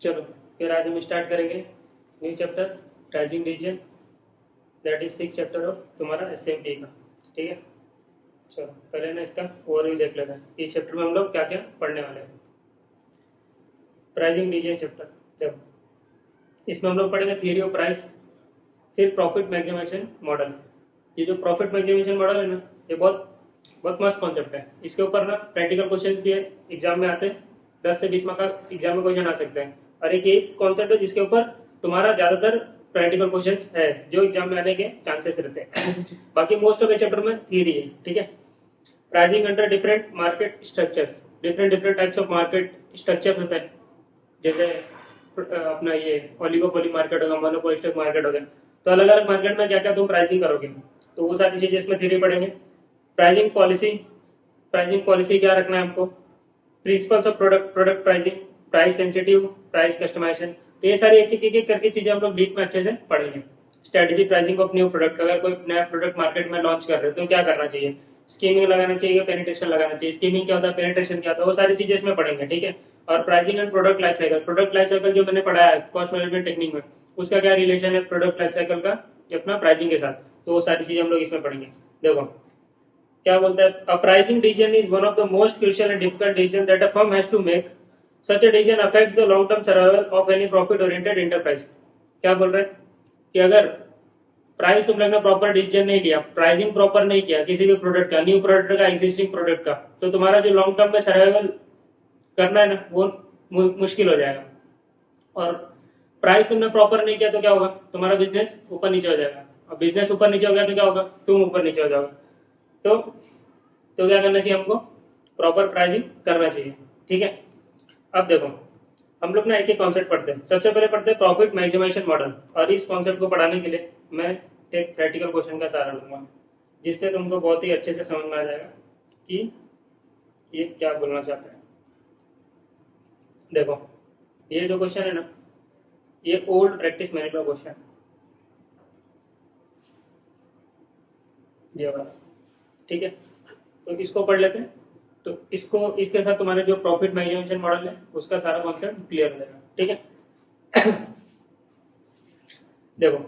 चलो फिर आज हम स्टार्ट करेंगे new chapter pricing decision, that is 6 chapter of तुम्हारा एसएमपी का। ठीक है, चलो पहले ना इसका ओवरव्यू देख लेते हैं। इस चैप्टर में हम लोग क्या क्या पढ़ने वाले हैं। प्राइसिंग डिसीजन चैप्टर, जब इसमें हम लोग पढ़ेंगे थियरी ऑफ प्राइस, फिर प्रॉफिट मैक्सिमाइजेशन मॉडल। ये जो प्रॉफिट मैक्सिमाइजेशन मॉडल है ना, ये बहुत बहुत मस्त कॉन्सेप्ट है। इसके ऊपर ना प्रैक्टिकल क्वेश्चन भी एग्जाम में आते हैं, 10 से 20 मार्क का एग्जाम में क्वेश्चन आ सकते हैं। और एक ये कॉन्सेप्ट है जिसके ऊपर तुम्हारा ज्यादातर प्रैक्टिकल क्वेश्चन है जो एग्जाम में आने के चांसेस रहते हैं। बाकी मोस्ट ऑफ द चैप्टर में थियरी है। ठीक है, pricing under different market structures, different different types of market structure होता है। जैसे अपना ये ओलिगोपोली मार्केट होगा, मोनोपोलिस्टिक मार्केट होगा, तो अलग अलग मार्केट में क्या क्या तुम प्राइसिंग करोगे, तो वो सारी चीजें इसमें थ्योरी पढ़ेंगे। प्राइसिंग पॉलिसी, प्राइसिंग पॉलिसी क्या रखना है हमको, principles of product, product pricing, price sensitive, price customization, तो ये सारी एक करके चीजें हम लोग डीप में अच्छे से पढ़ेंगे। Strategy pricing of new product, अगर कोई नया प्रोडक्ट मार्केट में लॉन्च कर रहे हो तो क्या करना चाहिए, स्कीमिंग लगाना चाहिए, पेनिट्रेशन लगाना चाहिए। स्कीमिंग क्या होता है, पेनिट्रेशन क्या होता है, वो सारी चीजें इसमें पढ़ेंगे। ठीक है, और pricing and product life cycle, product life cycle जो मैंने पढ़ाया है कॉस्ट मैनेजमेंट टेक्निक में, उसका क्या रिलेशन है प्रोडक्ट लाइफ साइकिल का अपना प्राइसिंग के साथ, तो वो सारी चीजें हम लोग इसमें पढ़ेंगे। देखो क्या बोलता है, a pricing decision is one of the most crucial and difficult decision that a firm has to make. Such a decision affects the long term survival of any profit oriented enterprise. क्या बोल रहे हैं कि अगर price तुम लोग ने proper decision नहीं लिया, प्राइसिंग प्रॉपर नहीं किया किसी भी प्रोडक्ट का, न्यू प्रोडक्ट का, एग्जिस्टिंग प्रोडक्ट का, तो तुम्हारा जो लॉन्ग टर्म में सर्वाइवल करना है ना वो मुश्किल हो जाएगा। और प्राइस तुमने प्रॉपर नहीं किया तो क्या होगा, तुम्हारा बिजनेस ऊपर नीचे हो जाएगा, और बिजनेस ऊपर नीचे हो गया तो क्या होगा, तुम ऊपर नीचे हो जाओगे। तो क्या करना चाहिए हमको, प्रॉपर प्राइसिंग करना चाहिए। ठीक है, अब देखो हम लोग ना एक एक कॉन्सेप्ट पढ़ते हैं। सबसे पहले पढ़ते हैं प्रॉफिट मैक्सिमाइजेशन मॉडल, और इस कॉन्सेप्ट को पढ़ाने के लिए मैं एक प्रैक्टिकल क्वेश्चन का सहारा लूंगा, जिससे तुमको बहुत ही अच्छे से समझ में आ जाएगा कि ये क्या बोलना चाहता है। देखो ये जो क्वेश्चन है ना, ये ओल्ड प्रैक्टिस मैंने का क्वेश्चन, ये वाला। ठीक है, तो इसको पढ़ लेते हैं। तो इसको इसके साथ तुम्हारे जो प्रॉफिट मैक्सिमाइजेशन मॉडल है उसका सारा कॉन्सेप्ट क्लियर हो जाएगा। ठीक है, देखो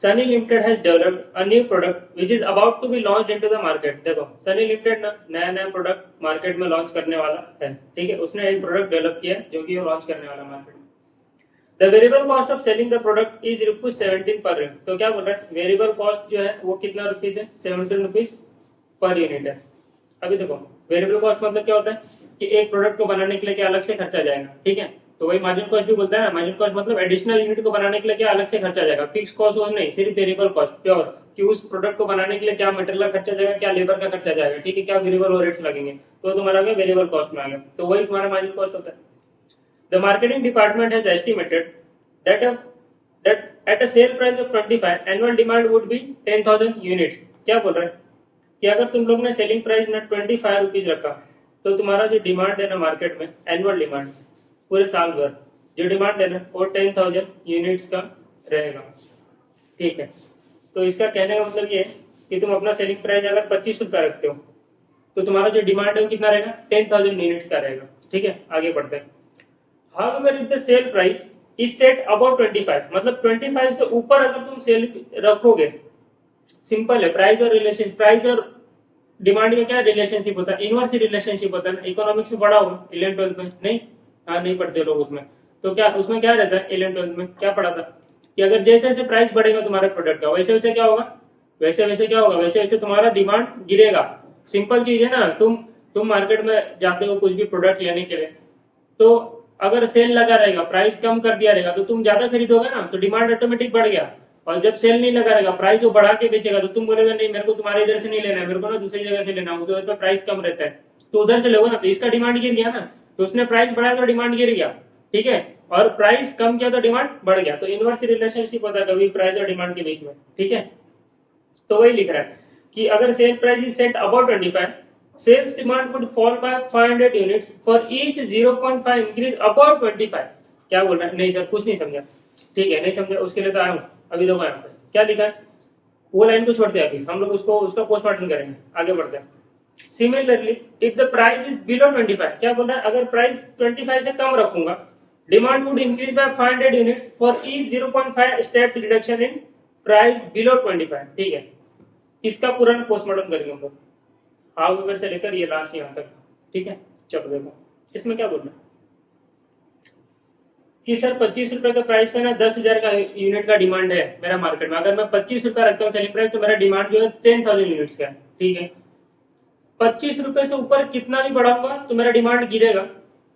Sunny Limited has developed a new product which is about to be launched into the market. देखो सनी लिमिटेड ना नया नया प्रोडक्ट मार्केट में लॉन्च करने वाला है। ठीक है, उसने एक प्रोडक्ट डेवलप किया है जो कि वो लॉन्च करने वाला मार्केट में। The variable cost of selling the product is ₹17 per unit. तो क्या बोल रहा है, वेरिएबल कॉस्ट जो है वो कितना रुपीज है, ₹17 पर यूनिट है। अभी देखो वेरिएबल कॉस्ट मतलब क्या होता है कि एक प्रोडक्ट को बनाने के लिए क्या अलग से खर्चा जाएगा। ठीक है, तो वही मार्जिन कॉस्ट भी बोलता है ना, मार्जिन कॉस्ट मतलब एडिशनल यूनिट को बनाने के लिए क्या अलग से खर्चा जाएगा, फिक्स कॉस्ट वो नहीं, सिर्फ वेरिएबल कॉस्ट प्योर, कि उस प्रोडक्ट को बनाने के लिए क्या मटेरियल का खर्चा जाएगा, क्या लेबर का खर्चा जाएगा। ठीक है, क्या वेरिएबल ओवरहेड्स लगेंगे, तो तुम्हारा क्या वेरिएबल कॉस्ट में आ गया, तो वही तुम्हारा मार्जिन कॉस्ट होता है। The marketing department has estimated that a, that at a sale price of 25 annual demand would be 10,000 units। क्या बोल रहे हैं कि अगर तुम लोग ने सेलिंग प्राइस ना 25 रुपीज रखा तो तुम्हारा जो डिमांड है ना मार्केट में, एनुअल डिमांड पूरे साल भर जो डिमांड है ना वो 10,000 यूनिट्स का रहेगा। ठीक है, तो इसका कहने का मतलब ये है कि तुम अपना सेलिंग प्राइस अगर 25 रुपया रखते हो तो तुम्हारा जो डिमांड है वो कितना रहेगा, 10,000 यूनिट्स का रहेगा। ठीक है, आगे बढ़ते हैं। However, if the sale price is set above 25, मतलब 25 से ऊपर अगर तुम सेल रखोगे, सिंपल है, प्राइस और रिलेशन, प्राइस और डिमांड का क्या रिलेशनशिप होता है, इनवर्स रिलेशनशिप होता है ना। इकोनॉमिक्स में पढ़ा हो 11 12 में, नहीं हाँ नहीं पढ़ते लोग उसमें, तो क्या उसमें क्या रहता है 11 12 में क्या पढ़ा था कि अगर जैसे जैसे प्राइस बढ़ेगा तुम्हारे प्रोडक्ट का वैसे वैसे क्या होगा, वैसे वैसे क्या होगा, वैसे वैसे तुम्हारा डिमांड गिरेगा। सिंपल चीज है ना, तुम मार्केट में जाते हो कुछ भी प्रोडक्ट लेने के लिए, तो अगर सेल लगा रहेगा, प्राइस कम कर दिया रहेगा तो तुम ज्यादा खरीदोगे ना, तो डिमांड ऑटोमेटिक बढ़ गया। और जब सेल नहीं लगा रहेगा, प्राइस वो बढ़ा के बेचेगा, तो तुम बोलोगे नहीं मेरे को तुम्हारे इधर से नहीं लेना है, मेरे को ना दूसरी जगह से लेना है, उस पर प्राइस कम रहता है, तो उधर से लोगे ना, तो इसका डिमांड गिर गया ना, तो उसने प्राइस बढ़ाया तो डिमांड गिर गया। ठीक है, और प्राइस कम किया तो डिमांड बढ़ गया, तो इनवर्स रिलेशनशिप होता है कभी प्राइस और डिमांड के बीच में। ठीक है, तो वही लिख रहा है कि अगर cell price is set about 25, sales demand would fall by 500 units for each 0.5 increase above 25। क्या बोल रहा है, नहीं सर कुछ नहीं समझा। ठीक है, नहीं समझा उसके लिए तो आया हूँ। अभी देखो यहाँ पे क्या लिखा है, वो लाइन को छोड़ते हैं, अभी हम लोग उसको उसका पोस्टमार्टम करेंगे, आगे बढ़ते हैं। Similarly if the price is below 25, क्या बोल रहा है, अगर प्राइस 25 से कम रखूंगा, demand would increase by 500 units for each 0.5 step reduction in price below 25। ठीक है, इसका पूरा पोस्टमार्टम करेंगे हम लोग, हाउ से लेकर ये लास्ट यहाँ तक। ठीक है, चलो देखो इसमें क्या बोलना कि सर 25 रुपए के प्राइस पे ना 10,000 का यूनिट का डिमांड है मेरा मार्केट में। अगर मैं 25 रुपए रखता हूँ सेलिंग प्राइस तो मेरा डिमांड जो है 10,000 यूनिट्स का है। ठीक है, 25 रुपए से ऊपर कितना भी बढ़ाऊंगा तो मेरा डिमांड गिरेगा,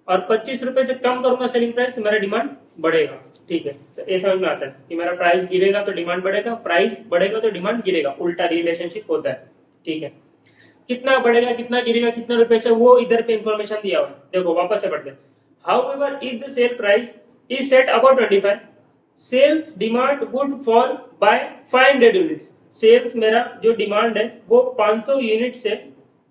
और 25 रुपए से कम करूंगा सेलिंग प्राइस तो मेरा डिमांड बढ़ेगा। ठीक है, ये समझ में आता है कि मेरा प्राइस गिरेगा तो डिमांड बढ़ेगा, प्राइस बढ़ेगा तो डिमांड गिरेगा, उल्टा रिलेशनशिप होता है। ठीक है, कितना बढ़ेगा कितना गिरेगा कितने रुपए से, वो इधर पे इंफॉर्मेशन दिया हुआ है। देखो वापस से पढ़ते हैं। However if the sale price is set about 25, sales demand would fall by 500 units. Sales मेरा जो डिमांड है वो 500 यूनिट से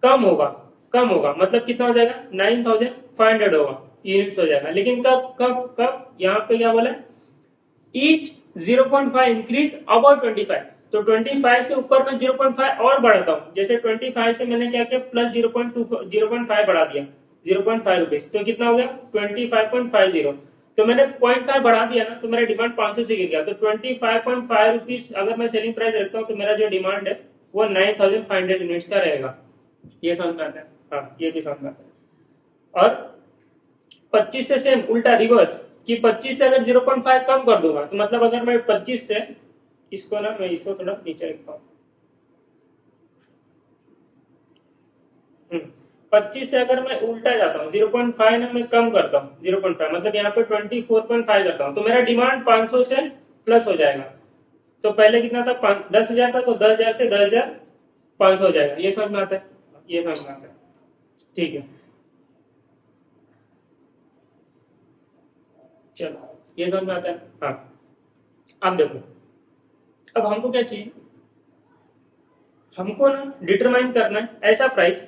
कम होगा, कम होगा मतलब कितना हो जाएगा 9,500 होगा यूनिट्स हो जाएगा। लेकिन कब कब कब यहाँ पे क्या बोला, ईच 0.5 इंक्रीज अबाउट 25। तो 25 से ऊपर मैं 0.5 और बढ़ाता हूँ। जैसे 25 से मैंने क्या किया प्लस 0.5 बढ़ा दिया 0.5 रुपीज, तो कितना हो गया 25.50। तो मैंने 0.5 बढ़ा दिया ना तो मेरा डिमांड 500 से गिर गया। तो 25.5 रुपीज अगर मैं सेलिंग प्राइस रखता हूँ तो मेरा जो डिमांड है वो 9,500 यूनिट्स का रहेगा। ये समझ में आता है? हाँ, ये भी समझ में आता है। और 25 से सेम उल्टा रिवर्स कि 25 से अगर 0.5 कम कर दूंगा तो मतलब अगर मैं 25 से इसको ना मैं इसको थोड़ा नीचे रखता हूँ 25 से अगर मैं उल्टा जाता हूँ 0.5 ना मैं कम करता हूँ 0.5 मतलब यहाँ पे 24.5 करता हूँ तो मेरा डिमांड 500 से प्लस हो जाएगा। तो पहले कितना था 10,000 था तो 10,000 से 10,500 हो जाएगा। ये समझ में आता है? ये समझ में आता है। ठीक है, चलो ये समझ में आता है। हाँ, अब देखो अब हमको क्या चाहिए, हमको ना डिटरमाइन करना है ऐसा price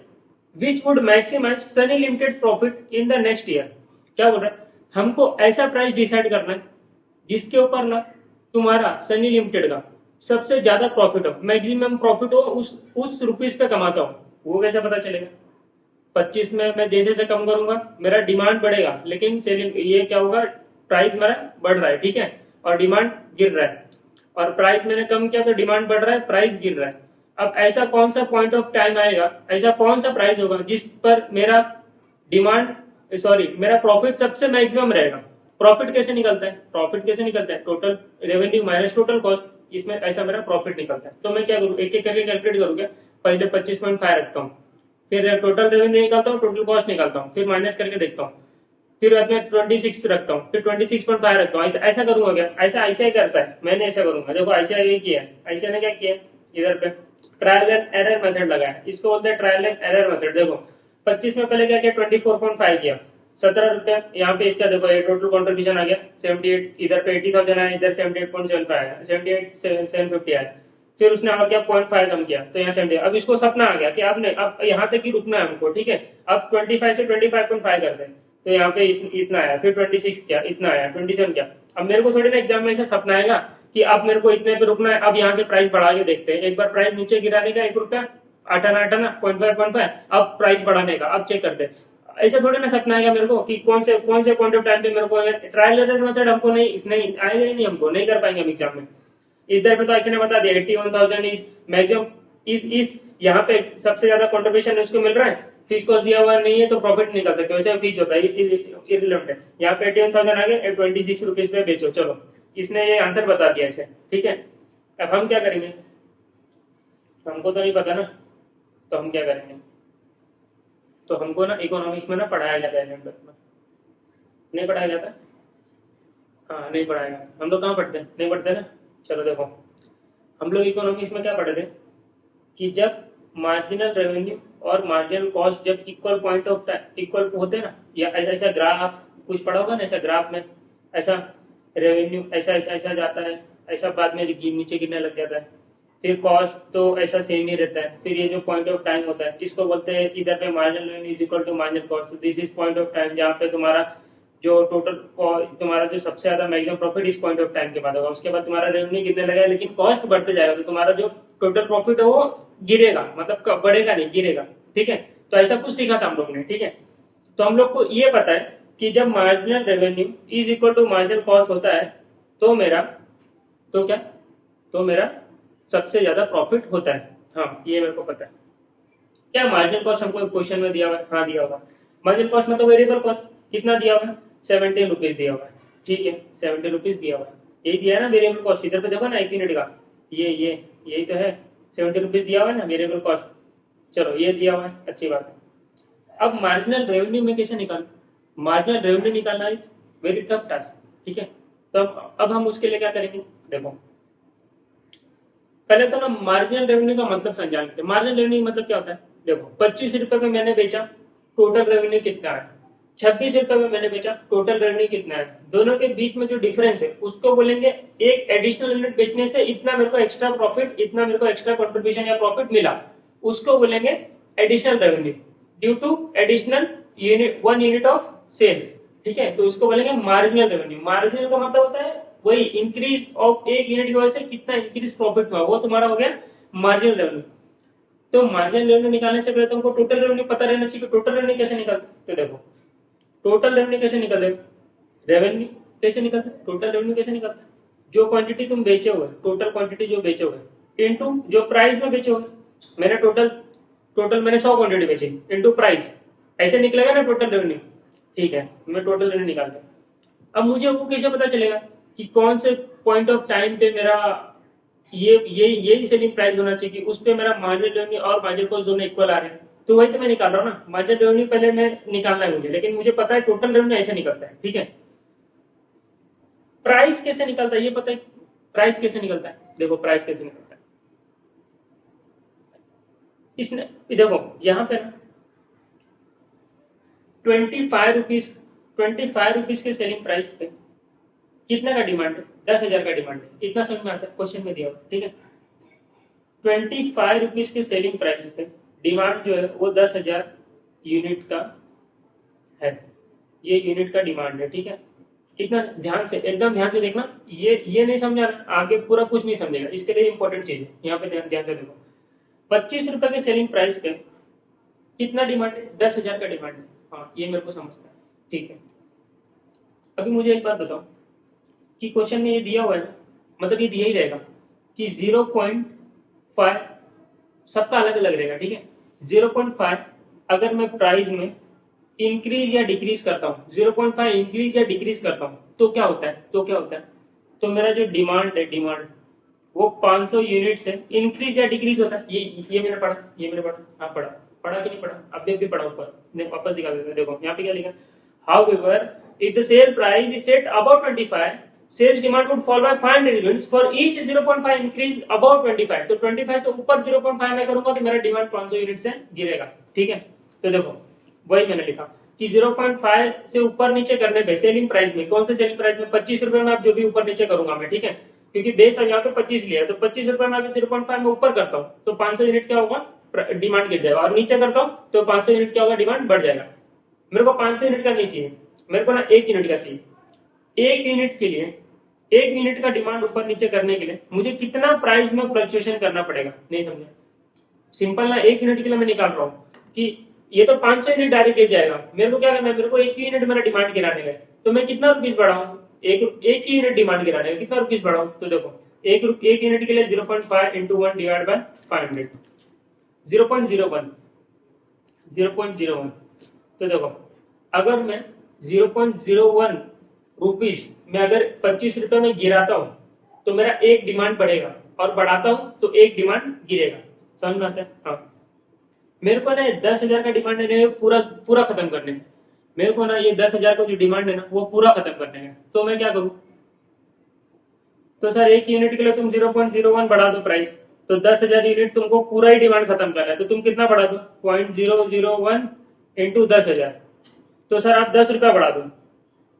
which would maximize Sunny Limited profit in the next year. क्या बोल रहा है, हमको ऐसा प्राइस डिसाइड करना है जिसके ऊपर ना तुम्हारा सनी लिमिटेड का सबसे ज्यादा प्रॉफिट हो, मैक्सिमम प्रॉफिट हो, उस रुपीज पे कमाता हो। वो कैसे पता चलेगा, 25 में मैं जैसे जैसे कम करूंगा मेरा डिमांड बढ़ेगा, लेकिन सेलिंग ये क्या होगा प्राइस मेरा बढ़ रहा है। ठीक है, और डिमांड गिर रहा है, और प्राइस मैंने कम किया तो डिमांड बढ़ रहा है प्राइस गिर रहा है। अब ऐसा कौन सा पॉइंट ऑफ टाइम आएगा, ऐसा कौन सा प्राइस होगा जिस पर मेरा डिमांड मेरा प्रॉफिट सबसे मैक्सिमम रहेगा। प्रॉफिट कैसे निकलता है, प्रॉफिट कैसे निकलता है, total revenue minus total cost, इसमें ऐसा मेरा प्रॉफिट निकलता है। तो मैं क्या करूँ, एक एक करके कैलकुलेट करूंगा। पहले 25.5 रखता हूँ, फिर टोटल रेवेन्यू निकालता हूँ, टोटल कॉस्ट निकालता हूँ, फिर माइनस करके देखता हूँ, फिर बाद में 26 रखता हूँ, फिर 26.5 रखता हूँ। ऐसा ऐसा करूंगा क्या, ऐसा ऐसा ही करता है, मैंने ऐसा करूंगा। देखो ऐसा ये किया है, ऐसा ने क्या किया इधर पे ट्रायल एंड एरर मेथड लगाया, इसको बोलते हैं ट्रायल एंड एरर मेथड। देखो 25 में पहले क्या किया 24.5 किया, 17 रुपया यहाँ पे इसका देखो ये टोटल कॉन्ट्रीब्यूशन आ गया 78, इधर पे 80,000 आया, इधर 78.75 आया, 78,750 आया। फिर उसने और क्या 0.5 कम किया तो यहाँ 70। अब इसको सपना आ गया कि अब यहाँ तक ही रुकना है हमको। ठीक है, अब 25 से 25.5 करते हैं तो यहाँ पे इतना आया, फिर 26 क्या इतना आया, 27 क्या। अब मेरे को थोड़ी ना एग्जाम में ऐसा सपना आएगा कि अब मेरे को इतने पे रुकना है, अब यहाँ से प्राइस बढ़ा के देखते हैं। एक बार प्राइस नीचे गिराने का 1 रुपया 8 आना 0.5, अब प्राइस बढ़ाने का अब चेक करते हैं। ऐसा थोड़ी ना सपना आएगा मेरे को कि कौन से पॉइंट ऑफ टाइम पे मेरे को ट्रायल एरर मेथड हमको नहीं इसने आएगा ही नहीं, हमको नहीं कर पाएंगे हम एग्जाम में। इधर पे तो ऐसे ने बता दिया 81,000 इज मैक्सिमम, इस यहाँ पे सबसे ज्यादा कॉन्ट्रीब्यूशन उसको मिल रहा है, फीस कॉस्ट दिया हुआ नहीं है तो प्रॉफिट निकल सकते हो, वैसे फीस होता है इररिलेवेंट है। यहाँ पे 81,000 आ गए 26 रुपीज पे बेचो, चलो इसने ये आंसर बता दिया ऐसे। ठीक है, अब हम क्या करेंगे, हमको तो नहीं पता ना, तो हम क्या करेंगे, तो हमको ना इकोनॉमिक्स में ना पढ़ाया जाता है में नहीं पढ़ाया जाता। हाँ नहीं पढ़ाएगा, हम लोग कहाँ पढ़ते हैं, नहीं पढ़ते ना। चलो देखो हम लोग इकोनॉमिक्स में क्या पढ़े थे कि जब मार्जिनल रेवेन्यू और मार्जिनल कॉस्ट जब इक्वल पॉइंट ऑफ इक्वल होते हैं ना, या ऐसा ग्राफ कुछ पढ़ा होगा ना, ऐसा ग्राफ में ऐसा रेवेन्यू ऐसा ऐसा ऐसा जाता है, ऐसा बाद में नीचे गिरने लग जाता है, फिर कॉस्ट तो ऐसा सेम ही रहता है, फिर ये जो पॉइंट ऑफ टाइम होता है इसको बोलते हैं इधर पे marginal revenue is equal to marginal cost. This is point of time जहाँ पे तुम्हारा जो टोटल तुम्हारा जो सबसे ज्यादा मैक्सिमम प्रॉफिट इस पॉइंट ऑफ टाइम के बाद होगा, उसके बाद तुम्हारा रेवेन्यू गिरने लगेगा लेकिन कॉस्ट बढ़ते जाएगा, तो तुम्हारा जो टोटल प्रॉफिट है वो गिरेगा, मतलब बढ़ेगा नहीं गिरेगा। ठीक है, तो ऐसा कुछ सीखा था हम लोग ने। ठीक है, तो हम लोग को ये पता है कि जब marginal revenue is equal to marginal cost होता है तो मेरा तो क्या तो मेरा सबसे ज्यादा प्रॉफिट होता है। हाँ ये मेरे को पता है। क्या मार्जिनल कॉस्ट हमको क्वेश्चन में दिया हुआ है? हाँ दिया हुआ है। मार्जिनल कॉस्ट मतलब वेरिएबल कॉस्ट कितना दिया हुआ है? 17 रुपीज दिया हुआ है। ठीक है 70 रुपीज दिया हुआ है। यही दिया है ना वेरिएबल कॉस्ट, इधर पे देखो ना 1 यूनिट का, ये यही तो है 70 रुपीज दिया हुआ है ना वेरिएबल कॉस्ट। चलो ये दिया हुआ है, अच्छी बात है। अब मार्जिनल रेवेन्यू में कैसे निकालना? मार्जिनल रेवेन्यू निकालना इज वेरी टफ टास्क। ठीक है तो अब हम उसके लिए क्या करेंगे? देखो पहले तो ना मार्जिनल रेवेन्यू का मतलब समझा लेते हैं। मार्जिनल रेवेन्यू मतलब क्या होता है? देखो 25 रुपए में मैंने बेचा, टोटल रेवेन्यू कितना है? 26 रुपए में मैंने बेचा, टोटल रेवेन्यू कितना है? दोनों के बीच में जो डिफरेंस है उसको बोलेंगे एक एडिशनल यूनिट बेचने से इतना मेरे को एक्स्ट्रा प्रॉफिट, इतना मेरे को एक्स्ट्रा कंट्रीब्यूशन या प्रॉफिट मिला, उसको बोलेंगे additional revenue due to additional unit 1 unit of sales. ठीक है तो उसको बोलेंगे मार्जिनल रेवेन्यू। मार्जिनल का मतलब होता है वही इंक्रीज ऑफ 1 यूनिट की वजह से कितना इंक्रीज प्रॉफिट हुआ, वो तुम्हारा हो गया मार्जिनल रेवेन्यू। तो मार्जिनल रेवेन्यू निकालने से पहले तुमको टोटल रेवेन्यू पता रहना चाहिए। टोटल रेवेन्यू कैसे निकालते? तो देखो टोटल रेवेन्यू कैसे निकालते? रेवेन्यू कैसे निकालते? टोटल रेवेन्यू कैसे निकालते? जो क्वांटिटी तुम बेचे हुए, टोटल क्वांटिटी जो बेचे हुए इनटू जो प्राइस में बेचे हुए। मैंने टोटल मैंने 100 क्वांटिटी बेची इनटू प्राइस, ऐसे निकलेगा ना टोटल रेवेन्यू। ठीक है मैं टोटल रेवेन्यू निकाल दिया। अब मुझे वो कैसे पता चलेगा कि कौन से पॉइंट ऑफ टाइम पे मेरा यही सेलिंग प्राइस होना चाहिए कि उस पे मेरा मार्जिनल रेवेन्यू और मार्जिनल कॉस्ट दोनों इक्वल आ रहे हैं? तो वही तो मैं निकाल रहा हूँ ना। मार्जिनल रेवेन्यू पहले मैं निकालना है मुझे, लेकिन मुझे पता है टोटल रेवेन्यू ऐसे निकलता है। ठीक है प्राइस कैसे निकलता है ये पता है? प्राइस कैसे निकलता है? देखो प्राइस कैसे निकलता है, इसने देखो यहाँ पे ना 25 रुपीज के सेलिंग प्राइस पे कितने का डिमांड है? 10,000 का डिमांड है। इतना समझ में आता है? क्वेश्चन में दिया हुआ ठीक है 25 रुपीज के सेलिंग प्राइस पे डिमांड जो है वो 10,000 यूनिट का है। ये यूनिट का डिमांड है। ठीक है इतना ध्यान से, एकदम ध्यान से देखना। ये नहीं समझा आगे पूरा कुछ नहीं समझेगा, इसके लिए इंपॉर्टेंट चीज है यहाँ पे ध्यान से देखो। 25 रुपए के सेलिंग प्राइस पे कितना डिमांड है? 10,000 का डिमांड है। हाँ ये मेरे को समझता है। ठीक है अभी मुझे एक बात बताओ कि क्वेश्चन में ये दिया हुआ है ना, मतलब ये दिया ही रहेगा कि 0.5 सबका अलग अलग रहेगा। ठीक है 0.5 अगर मैं प्राइस में इंक्रीज या डिक्रीज करता हूँ, 0.5 इंक्रीज या डिक्रीज करता हूँ तो क्या होता है? तो मेरा जो डिमांड है, डिमांड वो 500 यूनिट से इंक्रीज या डिक्रीज होता है। ये मैंने पढ़ा, हाँ पढ़ा कि नहीं पढ़ा? अब भी पढ़ा ऊपर, वापस दिखा देते हैं। देखो यहाँ पे क्या लिखा? However, if the sale price is set above 25, sales demand would fall by 500 units for each 0.5 increase above 25। तो 25 से ऊपर 0.5 मैं करूंगा तो मेरा डिमांड 500 यूनिट से गिरेगा। ठीक है तो देखो वही मैंने लिखा कि 0.5 से ऊपर नीचे करने पे सेलिंग प्राइस में, कौन से सेलिंग प्राइस में? 25 रुपए में आप जो भी ऊपर नीचे करूंगा मैं। ठीक है क्योंकि बेस यहाँ पे 25 लिया है तो 25 रुपए में अगर 0.5 में ऊपर करता हूँ तो 500 यूनिट क्या होगा? डिमांड गिर जाएगा। और नीचे करता हूँ तो 500 यूनिट क्या होगा? डिमांड बढ़ जाएगा। मेरे को 500 यूनिट का नहीं चाहिए, मेरे को ना 1 यूनिट का चाहिए। 1 यूनिट के लिए, 1 यूनिट का डिमांड ऊपर नीचे करने के लिए मुझे कितना प्राइस में फ्लक्चुएशन करना पड़ेगा? नहीं समझा? सिंपल ना 1 यूनिट के लिए मैं निकाल रहा हूँ कि ये तो 500 यूनिट डायरेक्ट गिर जाएगा। मेरे को क्या करना है? मेरे को 1 यूनिट मेरा डिमांड गिराने का तो मैं कितना रुपीज बढ़ाऊं? एक ही यूनिट डिमांड गिराने का कितना रुपीज बढ़ाऊं? तो देखो एक यूनिट के लिए 0.5 इंटू 1 डिवाइड बाय 500, 0.01। तो देखो अगर मैं 0.01 रुपीज में अगर 25 रुपए में गिराता हूं तो मेरा एक डिमांड बढ़ेगा, और बढ़ाता हूं तो एक डिमांड गिरेगा। समझ में आता है? हाँ मेरे को ना 10,000 का डिमांड है पूरा खत्म करने का। मेरे को ना ये 10,000 का जो डिमांड है ना वो पूरा खत्म करने का। तो मैं क्या करूं? तो सर 1 यूनिट के लिए तुम 0.01 बढ़ा दो प्राइस, तो 10,000 यूनिट तुमको पूरा ही डिमांड खत्म करना है तो तुम कितना बढ़ा दो? 0.001 इंटू 10,000। तो सर आप 10 रुपया बढ़ा दो।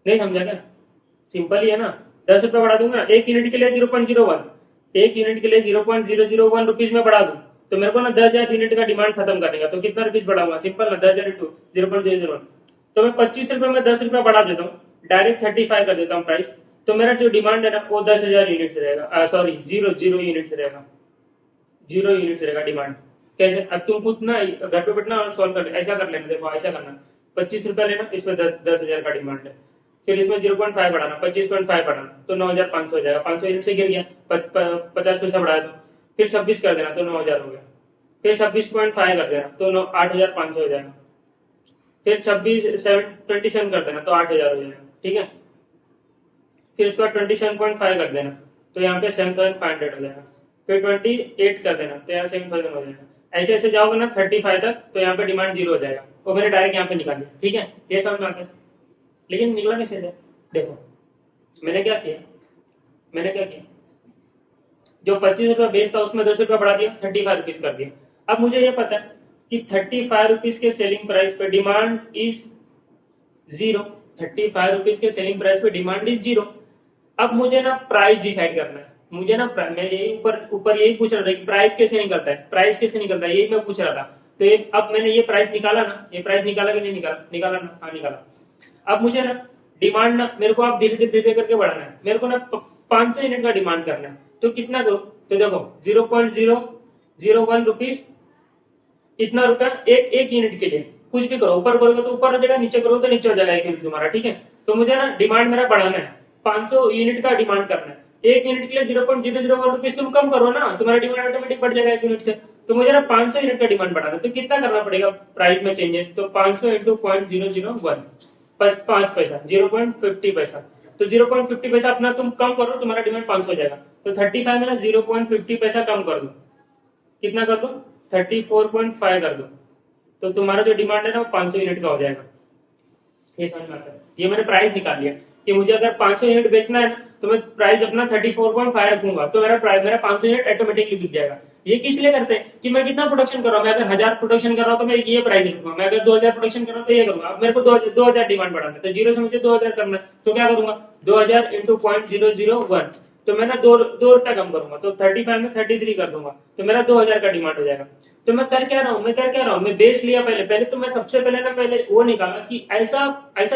नहीं समझा क्या? सिंपल ही है ना, 10 रुपया बढ़ा दूंगा। 1 यूनिट के लिए 0.01, 1 यूनिट के लिए 0.001 रुपीज में बढ़ा दूं तो मेरे को ना 10,000 यूनिट का डिमांड खत्म करने का। तो कितना रुपीज बढ़ाऊंगा? सिंपल ना 10,000 इंटू 0.001। तो मैं 25 रुपए में 10 रुपया बढ़ा देता हूँ, डायरेक्ट 35 कर देता हूँ प्राइस। तो मेरा जो डिमांड है ना वो 10,000 यूनिट रहेगा। सॉरी 0 यूनिट रहेगा, 0 यूनिट रहेगा डिमांड। कैसे? अब तुम खुद ना घर पे बैठना और सॉल्व कर, ऐसा कर लेना। देखो ऐसा करना ₹25 लेना, इसमें 10,000 का डिमांड है। फिर इसमें 0.5 बढ़ाना, 25.5 बढ़ाना तो 9,500 हो जाएगा। 500 यूनिट से गिर गया, 50 पैसा बढ़ाया तो फिर 26 कर देना तो 9,000 हो गया। फिर 26.5 कर देना तो 8,500 हो जाएगा। फिर 27 कर देना तो 8,000 हो जाएगा। ठीक है, फिर उसके बाद 27.5 कर देना तो यहाँ पे 7,500 हो जाएगा। फिर 28 कर देना तो यहाँ 7,000 हो जाएगा। ऐसे ऐसे जाओगे ना 35 तक तो यहाँ पे डिमांड 0 हो जाएगा। वो मैंने डायरेक्ट यहाँ पे निकाल दिया। ठीक है, ये समझ में आता है। लेकिन निकला कैसे से? देखो मैंने क्या किया, जो ₹25 बेस था उसमें ₹10 बढ़ा दिया, ₹35 कर दिया। अब मुझे ये पता है कि ₹35 के सेलिंग प्राइस पे डिमांड इज 0। ₹35 के सेलिंग प्राइस पे डिमांड इज 0। अब मुझे ना प्राइस डिसाइड करना है। मुझे ना मैं यही ऊपर ऊपर यही पूछ रहा था कि प्राइस कैसे निकलता है, यही मैं पूछ रहा था। तो अब मैंने ये प्राइस निकाला ना, ये प्राइस निकाला कि नहीं निकाला? निकाला ना, हाँ निकाला। अब मुझे ना डिमांड ना मेरे को आप धीरे धीरे करके बढ़ाना है। मेरे को ना 500 यूनिट का डिमांड करना है। तो कितना करो? तो देखो 0.001 रुपीज, इतना रुपया एक यूनिट के लिए। कुछ भी करो, ऊपर करोगे तो ऊपर हो जाएगा, नीचे करोगे तो नीचे हो जाएगा एक यूनिट तुम्हारा। ठीक है, तो मुझे ना डिमांड मेरा बढ़ाना है, 500 यूनिट का डिमांड करना है। एक यूनिट के लिए 0.001 रुपीज तुम कम करो ना, तुम्हारा डिमांड ऑटोमेटिक बढ़ जाएगा एक यूनिट से। तो मुझे ना 500 यूनिट का डिमांड बढ़ाना है। तो कितना करना पड़ेगा प्राइस में चेंजेस? तो 500 इंटू 0.001, 5 पैसा, 0.50 पैसा। तो 0.50 पैसा अपना तुम कम करो, तुम्हारा डिमांड 500 हो जाएगा। तो 35 में ना 0.50 पैसा कम कर दो। कितना कर दो? 34.5 कर दो। तो तुम्हारा जो डिमांड है ना वो 500 यूनिट का हो जाएगा। ये समझ में आता है? ये मैंने प्राइस निकाल लिया कि मुझे अगर 500 यूनिट बेचना है तो मैं प्राइस अपना 34.5 रखूंगा, तो मेरा 500 यूनिट ऑटोमेटिकली बिक जाएगा। ये किस लिए करते हैं कि मैं कितना प्रोडक्शन कर रहा हूँ। मैं अगर 1000 प्रोडक्शन कर रहा हूँ तो मैं ये प्राइस रखूंगा। मैं अगर 2000 प्रोडक्शन कर रहा हूँ तो ये करूंगा। अब मेरे को 2000 डिमांड बढ़ाना है, तो 0 से मुझे 2000 करना है। तो क्या करूंगा? 2000 इंटू 0.001, तो मैं ना दो रुपया कम करूंगा। तो 35 में 33 कर दूंगा, तो मेरा 2000 का डिमांड हो जाएगा। तो मैं कर क्या रहा हूँ, मैं बेस लिया पहले तो मैं सबसे पहले वो निकाला कि ऐसा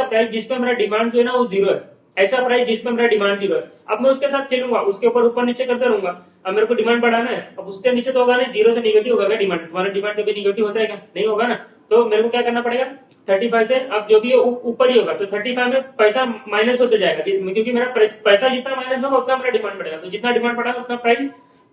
प्राइस जिसपे मेरा डिमांड जो है ना वो 0 है। ऐसा प्राइस जिसपे मेरा डिमांड 0 है। अब मैं उसके साथ खेलूंगा, उसके ऊपर नीचे करते रहूंगा। अब मेरे को डिमांड बढ़ाना है, अब उससे नीचे तो होगा नहीं, 0 से निगेटिव होगा क्या डिमांड? तुम्हारा डिमांड कभी निगेटिव होता है क्या? नहीं होगा ना। तो मेरे को क्या करना पड़ेगा? 35 से अब जो भी ऊपर ही होगा, तो 35 में पैसा माइनस होते जाएगा, क्योंकि मेरा पैसा जितना माइनस होगा उतना मेरा डिमांड बढ़ेगा। तो जितना डिमांड बढ़ा उतना प्राइस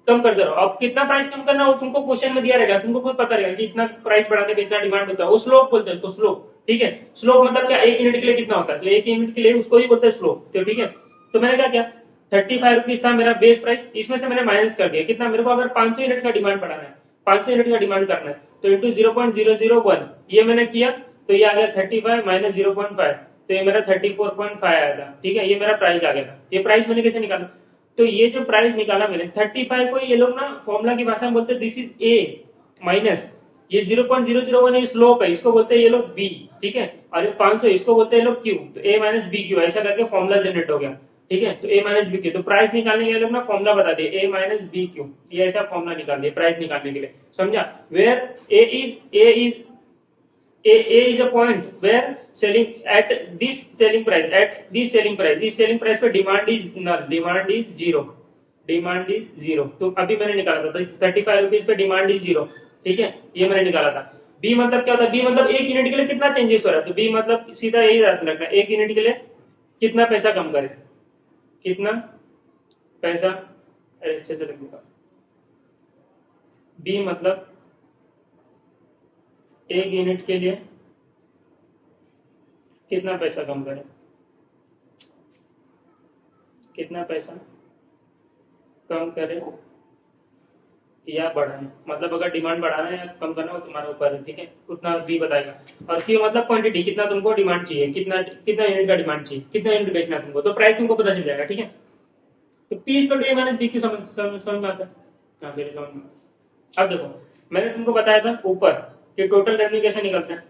कम करते रहो। अब कितना प्राइस कम करना वो तुमको क्वेश्चन में दिया रहेगा, तुमको खुद पता रहेगा कि इतना प्राइस बढ़ाने पे इतना डिमांड होता है। वो स्लोप बोलते हैं उसको, स्लोप। ठीक है, स्लोप मतलब क्या? एक यूनिट के लिए कितना होता है, तो एक यूनिट के लिए उसको ही बोलते हैं स्लोप। तो ठीक है, तो मैंने क्या किया, 35 रुपीज था मेरा बेस प्राइस, इसमें से मैंने माइनस कर दिया कितना? मेरे को अगर 500 यूनिट का डिमांड बढ़ाना है, 500 यूनिट का डिमांड करना है, तो इंटू 0.001 ये मैंने किया, तो ये आ गया 35 माइनस 0.5, तो ये मेरा 34.5 आया था। ठीक है, ये मेरा प्राइस आ गया था। ये प्राइस मैंने कैसे निकाला? तो ये जो प्राइस निकाला मैंने 35 को ये लोग ना फॉर्मूला की भाषा में बोलते हैं दिस इज ए माइनस ये 0.001 ये स्लोप है, इसको बोलते हैं ये लोग बी। ठीक है, और 500 इसको बोलते हैं लोग क्यू। तो ए माइनस बी क्यू ऐसा करके फॉर्मूला जनरेट हो गया। ठीक है, तो ए माइनस बी क्यू, तो प्राइस निकालने के लिए लोग ना फॉर्मूला बता दिए ए माइनस बी क्यू, ये ऐसा फॉर्मूला निकाल दिया प्राइस निकालने के लिए। समझा? Where A is a point where selling at this selling price पे demand is null, demand is zero. तो अभी मैंने निकाला था 35 रुपीज पे डिमांड इज 0। ठीक है, ये मैंने निकाला था। बी मतलब क्या होता है? बी मतलब एक यूनिट के लिए कितना चेंजेस हो रहा है, तो बी मतलब सीधा यही रखना, एक यूनिट के लिए कितना पैसा कम करे, कितना पैसा, अच्छे से लिखूंगा। बी मतलब एक यूनिट के लिए कितना पैसा कम करे, कितना पैसा कम करे या बढ़ाए। मतलब अगर डिमांड बढ़ाना है या कम करना हो तुम्हारे ऊपर है। ठीक है, उतना बी बताएगा। और क्यू मतलब क्वांटिटी, कितना तुमको डिमांड चाहिए, कितना यूनिट का डिमांड चाहिए, कितना यूनिट बेचना तुमको, तो प्राइस तुमको पता चल जाएगा। ठीक है, तो P is A minus B Q समझ में आता है? हाँ सर समझ में। अब देखो मैंने तुमको बताया था ऊपर कि टोटल रेवेन्यू कैसे निकलता है।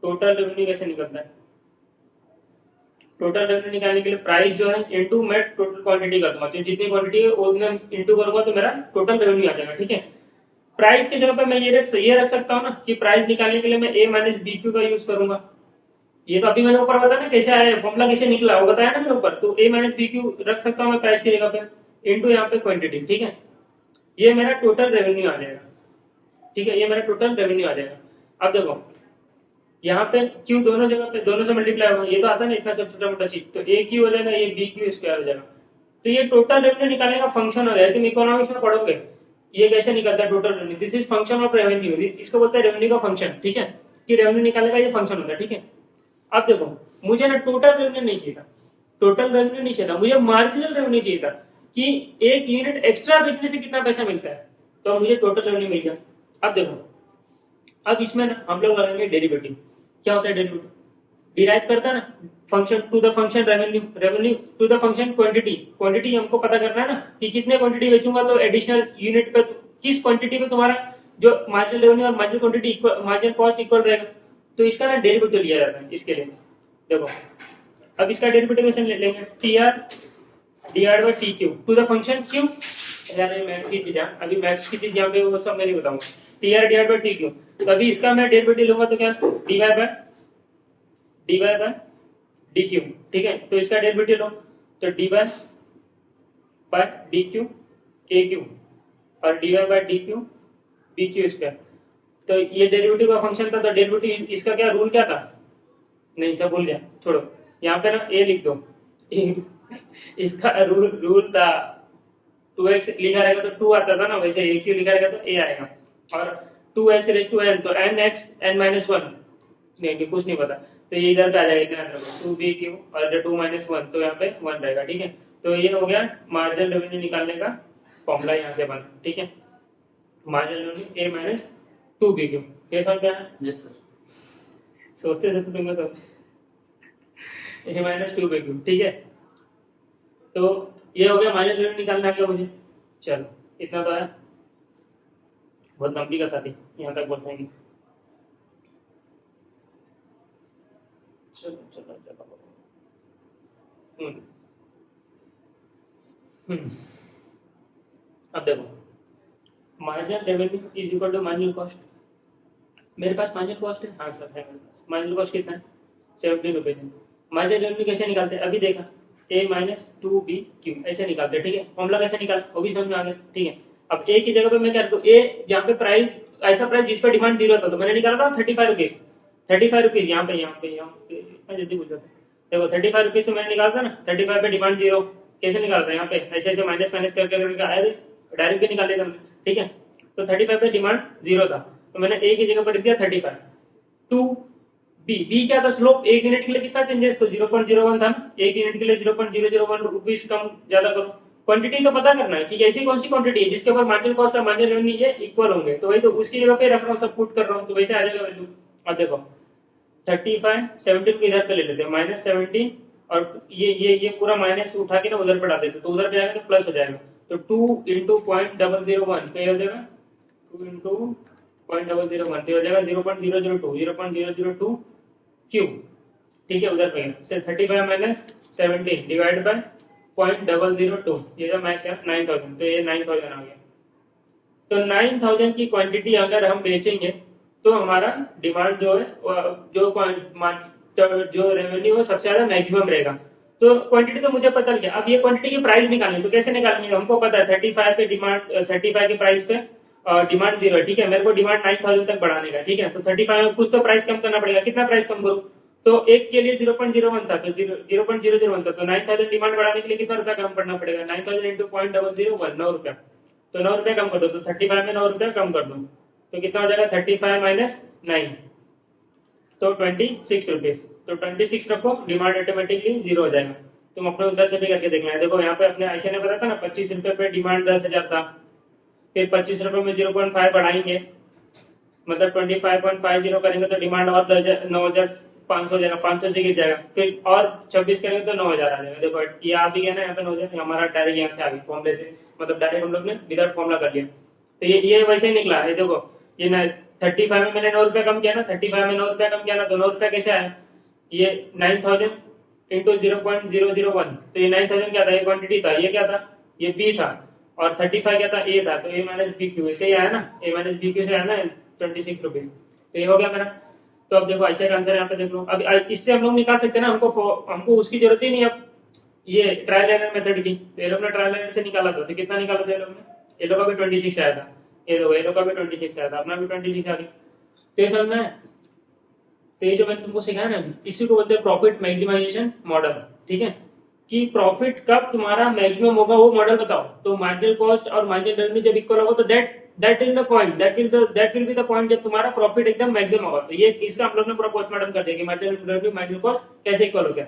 टोटल रेवेन्यू निकालने के लिए प्राइस जो है इनटू मैं टोटल क्वांटिटी कर दूंगा, तो जितनी क्वांटिटी है उतना इनटू करूंगा तो मेरा टोटल रेवेन्यू आ जाएगा। ठीक है, प्राइस की जगह पे मैं ये रख सकता हूँ ना कि प्राइस निकालने के लिए मैं ए माइनस बी क्यू का यूज करूंगा। ये तो अभी मैंने ऊपर बताया ना कैसे आया, फॉर्मूला कैसे निकला वो बताया ना मैंने ऊपर। तो ए माइनस बी क्यू रख सकता हूँ मैं प्राइस की जगह पे, इनटू यहाँ पे क्वांटिटी। ठीक है, ये मेरा टोटल रेवेन्यू आ जाएगा। ठीक है, ये मेरा टोटल रेवेन्यू आ जाएगा। अब देखो यहाँ पे क्यू दोनों जगह पे दोनों से मल्टीप्लाई होगा, ये तो आता है ना इतना सब छोटा मोटा चीज, तो ए क्यू हो जाएगा, ये बी क्यू स्क्वायर हो जाएगा। तो ये टोटल रेवेन्यू निकालने का फंक्शन हो गया। तुम इकोनॉमिक्स में पढ़ोगे ये कैसे निकलता है total revenue, this is function of revenue, इसको बोलते हैं रेवेन्यू का फंक्शन, ठीक है, कि रेवेन्यू निकालने का ये फंक्शन होता है, ठीक है। अब देखो मुझे ना टोटल रेवेन्यू नहीं चाहिए था, टोटल रेवेन्यू नहीं चाहिए था, मुझे मार्जिनल रेवेन्यू चाहिए था कि एक यूनिट एक्स्ट्रा बेचने से कितना पैसा मिलता है, तो मुझे टोटल रेवेन्यू मिल गया। अब देखो, अब इसमें ना हम लोग लगाएंगे डेरिवेटिव। क्या होता है डेरिवेटिव, डिराइव करता है ना function to the function revenue, revenue to the function quantity, quantity हमको पता करना है ना कि कितने क्वांटिटी बेचूंगा तो एडिशनल यूनिट पे किस क्वांटिटी पे तुम्हारा जो मार्जिनल रेवेन्यू और marginal quantity marginal cost equal रहेगा, तो इसका ना डेरिवेटिव लिया जाता है इसके लिए। देखो अब इसका डेरिवेटिव कैसे ले लेंगे, T R divide by T Q to the function Q, यार ये मैथ्स की चीज है, अभी मैथ्स की चीज यहाँ पे वो सब मैं नहीं बताऊंगा, T R divide by T Q, तो अभी इसका मैं डेरिवेटिव लूंगा तो क्या D Y by D Q, ठीक है, तो इसका डेरिवेटिव लो तो D Y by D Q A Q और D Y by D Q B Q square. तो ये डेरिवेटिव का फंक्शन था, तो डेरिवेटिव इसका क्या रूल क्या था, नहीं सब भूल गया, छोड़ो, यहाँ पे ना ए लिख दो इसका रूल था 2x लिखा रहेगा तो 2 आता था ना, वैसे ए क्यू लिखा रहेगा तो ए आएगा, और 2x रेज टू एन तो N X N minus one, नहीं कुछ नहीं पता, तो ये इधर पे आ जाएगा, टू बी क्यू और जो 2 माइनस वन तो यहाँ पे 1 रहेगा, ठीक है। तो ये हो गया मार्जिनल रेवेन्यू निकालने का फॉर्मूला यहाँ से बना, ठीक है, मार्जिनल रेवेन्यू ए माइनस 2 बी क्यू, ये समझ में आया? Yes sir. सोचते थे तो तुम सब ए माइनस 2 बी क्यू, ठीक है। तो ये हो गया माइनस रेवेन्यू निकालना है मुझे, चलो इतना तो आया, बहुत लंबी कथा थी, यहाँ तक बोल पाएंगे। चलो चलो चलो अब देखो marginal revenue is equal to marginal cost, मेरे पास मार्जिनल कॉस्ट है, हाँ सर है मेरे पास, मार्जिनल कॉस्ट कितना है 70 रुपये है। मार्जिनल रेवेन्यू कैसे निकालते हैं अभी देखा, ए माइनस 2 बी क्यू ऐसे निकालते हैं, ठीक है, फॉर्मूला कैसे निकाल वो भी समझ में आ गया, ठीक है। अब ए की जगह पे मैं क्या करूँ, ए जहाँ पे प्राइस ऐसा प्राइस जिस पर डिमांड 0 था तो मैंने निकाला था 35 रुपीज, 35 रुपीज यहाँ पे इतना जल्दी बोल जाता है, देखो 35 रुपीज से मैंने निकाला था ना, 35 पे डिमांड 0, कैसे निकालता है यहाँ पे ऐसे ऐसे माइनस माइनस करके आया डायरेक्ट भी निकाल लेता हमने, ठीक है। तो 35 पे डिमांड 0 था तो मैंने ए की जगह पर लिख दिया 35, टू बी क्या था स्लोप, एक यूनिट के लिए कितना चेंजेस, तो 0.01 था ना, एक यूनिट के लिए 0.001 रुपीज कम ज्यादा करो, क्वांटिटी तो पता करना है कि ऐसी कौन सी क्वांटिटी है जिसके ऊपर मार्जिनल कॉस्ट और मार्जिनल रेवेन्यू ये इक्वल होंगे, तो वही तो उसकी जगह पे रख रहा हूँ, सब पुट कर रहा हूँ, तो वैसे आ जाएगा वैल्यू। अब देखो 35 17 को इधर पे ले लेते हैं माइनस 17, और ये पूरा माइनस उठा के ना उधर पे डाल देते, तो उधर पे आएगा तो प्लस हो जाएगा, तो 2 इंटू 0.001 तो ये हो जाएगा 2 इंटू 0.001 तो हो जाएगा 0.002 क्यू, ठीक है, उधर पे से 35 माइनस 17 डिवाइड बाय 0.002, ये जो मैच है 9000, तो ये 9000 आ गया। तो 9000 की क्वांटिटी अगर हम बेचेंगे तो हमारा डिमांड जो है जो रेवेन्यू है सबसे ज्यादा मैक्सिमम रहेगा। तो क्वांटिटी तो मुझे पता गया, अब ये क्वांटिटी की प्राइस निकालनी, तो कैसे निकालेंगे, हमको पता है 35 पे डिमांड 35 के प्राइस पे डिमांड 0 है, ठीक है, मेरे को डिमांड 9000 तक बढ़ाने का, ठीक है, तो 35 में कुछ तो प्राइस कम करना पड़ेगा, कितना प्राइस कम करूँ, तो एक के लिए 0.01 था तो 0.001 था, तो 9000 डिमांड बढ़ाने के लिए कितना रुपया कम करना पड़ेगा, 9000 इंटू 0.001 9 रुपया, तो 9 रुपया कम कर दो, तो 35 में 9 रुपया कम कर दो तो कितना हो जाएगा 35 माइनस 9 तो 26 रुपीज, तो 26 रखो, डिमांड ऑटोमेटिकली 0 हो जाएगा। तुम अपने उधर से भी करके देखना है, देखो यहाँ पे अपने ऐसे ने बताया था ना 25 रुपए पे डिमांड 10,000 था, फिर 25 रुपए में 0.5 बढ़ाएंगे मतलब 25.50 करेंगे तो डिमांड और 9,500 हो जाएगा, 500 से गिर जाएगा, फिर और 26 करेंगे तो 9,000 आ जाएगा। देखो ये आ भी गया ना यहाँ पे 9,000, हमारा डायरेक्ट यहाँ से आ गया फॉर्मूले से, मतलब डायरेक्ट हम लोग ने विदाउट फॉर्मूला कर लिया, तो ये वैसे ही निकला है। देखो ये 35 में मैंने 9 रुपया कम किया ना, 35 में 9 रुपया कम किया ना, तो 9 रुपया कैसे आया, ये 9000 इंटू 0.001, तो ये 9000 क्या था, ये क्वांटिटी था, ये क्या था, ये बी था, और 35 क्या था, ए था, तो ए माइनस बी क्यू ऐसे ही आया ना, ए माइनस बी क्यू से आया ना 26 रुपीज, तो ये हो गया मेरा। तो अब देखो ऐसे का आंसर यहाँ पे देख लो, अब इससे हम लोग निकाल सकते हैं ना, हमको उसकी जरूरत ही नहीं अब ये ट्रायल एरर मेथड की, तो ये लोग ने ट्रायल एरर से निकाला था, तो कितना निकाला था ये लोग ने, ये लोग का भी 26 आया था, ये लोग का भी 26 आया था, अपना भी 26 आ गया, तो ये समझ में तो ये जो मैंने तुमको सिखाया ना, इसी को बोलते हैं प्रॉफिट मैक्सिमाइजेशन मॉडल। ठीक है, कि प्रॉफिट कब तुम्हारा मैक्सिमम होगा वो मॉडल बताओ। तो मार्जिनल कॉस्ट और मार्जिनल रेवेन्यू जब इक्वल होगा तो that is the point, that will be the point जब तुम्हारा प्रॉफिट एकदम मैक्सिमम होगा। तो ये इसका हम लोग ने पूरा पोस्टमार्टम कर दिया कि मार्जिनल रेवेन्यू मार्जिनल कॉस्ट कैसे इक्वल हो गया।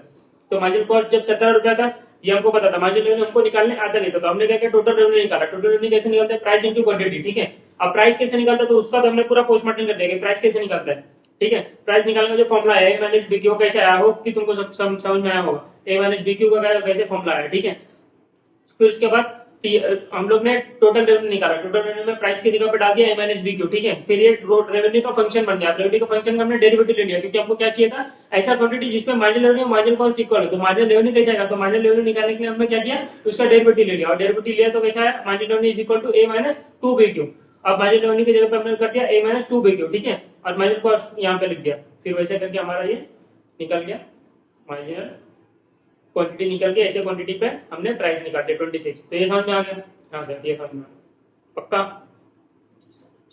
तो मार्जिनल कॉस्ट जब 17 रुपया था, ये हमको पता था, मार्जिनल रेवेन्यू हमको निकालने आता नहीं था, तो हमने क्या किया, टोटल रेवेन्यू निकाला। टोटल रेवेन्यू कैसे निकलता है, प्राइस इंटू क्वांटिटी। ठीक है, अब प्राइस कैसे निकलता है तो उसका तो हमने पूरा पोस्टमार्टम कर दिया कि प्राइस कैसे निकलता है। ठीक है, प्राइस निकालने का जो फॉर्मुला है ए माइनस बी क्यू कैसे आया हो कि तुमको समझ में आया होगा, ए माइनस बी क्यू का कैसे फॉर्मुला है। ठीक है, फिर उसके बाद हम लोग ने टोटल रेवेन्यू निकाला, टोटल रेवेन्यू में प्राइस की जगह पे डाल दिया ए माइनस बी क्यू। ठीक है, फिर ये रेवेन्यू का फंक्शन बन गया। रेवेन्यू का फंक्शन का हमने डेरिवेटिव ले लिया, क्योंकि हमको क्या चाहिए था, ऐसा क्वांटिटी जिसमें marginal revenue marginal cost equal है। तो मार्जिनल रेवेन्यू कैसे आएगा, तो मार्जिनल रेवेन्यू निकालने के लिए हमने क्या किया, उसका डेरिवेटिव ले लिया, और डेरिवेटिव लिया तो कैसा है, marginal revenue is equal to A minus 2 B Q. अब मार्जिनल रेवेन्यू की जगह पे हमने कर दिया ए माइनस 2 बी क्यू। ठीक है, और मार्जिनल कॉस्ट यहाँ पे लिख दिया, फिर वैसे करके हमारा ये निकल गया मार्जिनल क्वांटिटी निकल के, ऐसे क्वांटिटी पे हमने प्राइस निकाल दिया 26। तो ये समझ में आ गया, हाँ सर ये समझ में पक्का।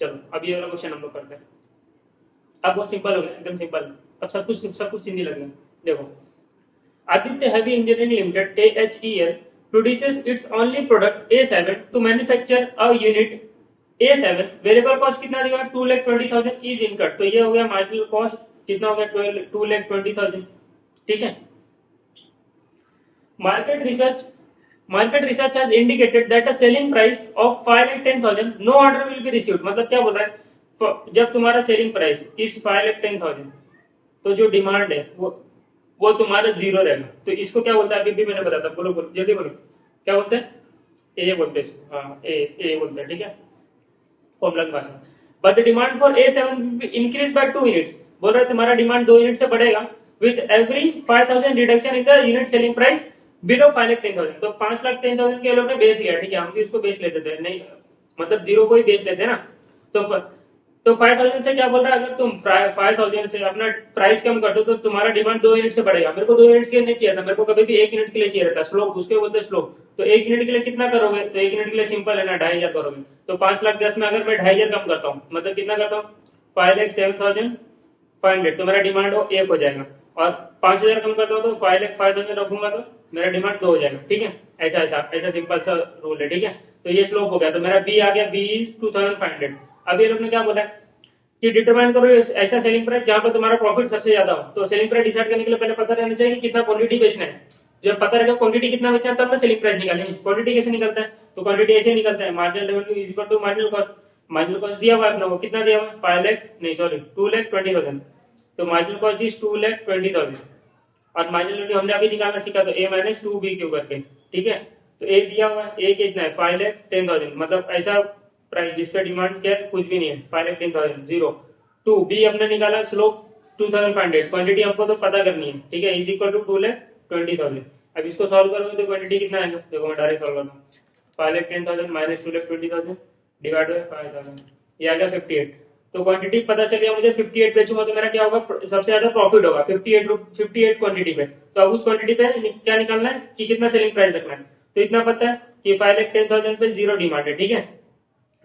चलो अब ये वाला क्वेश्चन हम लोग करते हैं। अब बहुत सिंपल हो गया, एकदम सिंपल। अब सब कुछ हिंदी लग गया। देखो, Aditya heavy engineering limited AHEL produces its only product A7 to manufacture a unit A7। Variable cost कितना दिया, 2,20,000 इज इनकट। तो ये हो गया मार्जिनल कॉस्ट, कितना हो गया, 2,20,000। ठीक है, Market research has indicated that a selling price of 5,10,000 no order will be received। मतलब क्या बोल रहा है, जब तुम्हारा सेलिंग प्राइस इस 5,10,000 तो जो डिमांड है वो तुम्हारा जीरो रहेगा। तो इसको क्या बोलता है, अभी भी मैंने बताया था, बोलो बोलो जल्दी बोलो, क्या बोलते हैं, ए बोलते हैं, हाँ ए बोलते हैं। ठीक है, फॉर्मूला की भाषा। But the demand for A7 increase by 2 units. बोल रहा है तुम्हारा डिमांड 2 यूनिट से बढ़ेगा with every 5,000 reduction in the unit selling price below 5,10,000। तो 5,10,000 के लोग ने बेस लिया। ठीक है, हम भी उसको बेस लेते थे, नहीं मतलब जीरो को ही बेस लेते हैं ना। तो 5,000 से क्या बोल रहा है, अगर तुम 5,000 से अपना प्राइस कम कर दो तो तुम्हारा डिमांड 2 यूनिट से बढ़ेगा। मेरे को 2 यूनिट के लिए नहीं चाहिए था, मेरे को कभी भी 1 यूनिट के लिए चाहिए था। स्लोप उसके बोलते हैं स्लोप। तो 1 यूनिट के लिए कितना करोगे, तो 1 यूनिट के लिए सिंपल है ना, 2,500 करोगे। तो 5,10,000 में अगर मैं 2,500 कम करता हूँ, मतलब कितना करता हूँ, 5,07,500, तो मेरा डिमांड 1 हो जाएगा। और 5,000 कम करता हूँ तो 5,05,000 रखूंगा तो मेरा डिमांड 2 हो जाएगा। ठीक है, ऐसा सिंपल सा रूल है। ठीक है, तो ये स्लोप हो गया, तो मेरा बी आ गया, बी इज 2,500। अब ये लोग ने क्या बोला है कि डिटरमाइन करो ऐसा सेलिंग प्राइस जहां पर तुम्हारा प्रॉफिट सबसे ज्यादा हो। तो सेलिंग प्राइस डिसाइड करने के लिए पहले पता रहना चाहिए कि कितना क्वांटिटी बेचना है। जब पता रहेगा क्वांटिटी कितना बेचना है तब मैं सेलिंग प्राइस निकालेंगे। क्वांटिटी कैसे निकलता है, तो क्वांटिटी ऐसे निकलता है, marginal revenue is equal to marginal cost. Marginal cost दिया हुआ है अपने को, कितना दिया हुआ है, 2,20,000। तो मार्जिनल कॉस्ट इज 2,20,000 और मार्जिनल रेवेन्यू हमने अभी निकालना सीखा, तो ए माइनस 2 बी क्यू करके। ठीक है, तो ए दिया हुआ है, ए कितना है, 5,10,000, मतलब ऐसा प्राइस जिसका डिमांड क्या कुछ भी नहीं है, 5,10,000 जीरो। 2 बी हमने निकाला स्लोप 2,500, क्वांटिटी हमको तो पता करनी है। ठीक है, इज इक्वल टू 2,20,000। अब इसको सॉल्व करोगे तो क्वांटिटी कितना आएगा, देखो मैं डायरेक्ट सॉल्व करता हूँ, 5,10,000 माइनस 2,20,000 डिवाइड बाय 5,000, ये आ गया 58। तो क्वांटिटी पता चल गया मुझे, 58 बेचूंगा तो मेरा क्या होगा, सबसे ज्यादा प्रॉफिट होगा 58 क्वांटिटी पे। तो अब उस क्वांटिटी पे क्या निकालना है कि कितना सेलिंग प्राइस रखना है। तो इतना पता है कि 5,10,000 पे जीरो डिमांड है। ठीक है,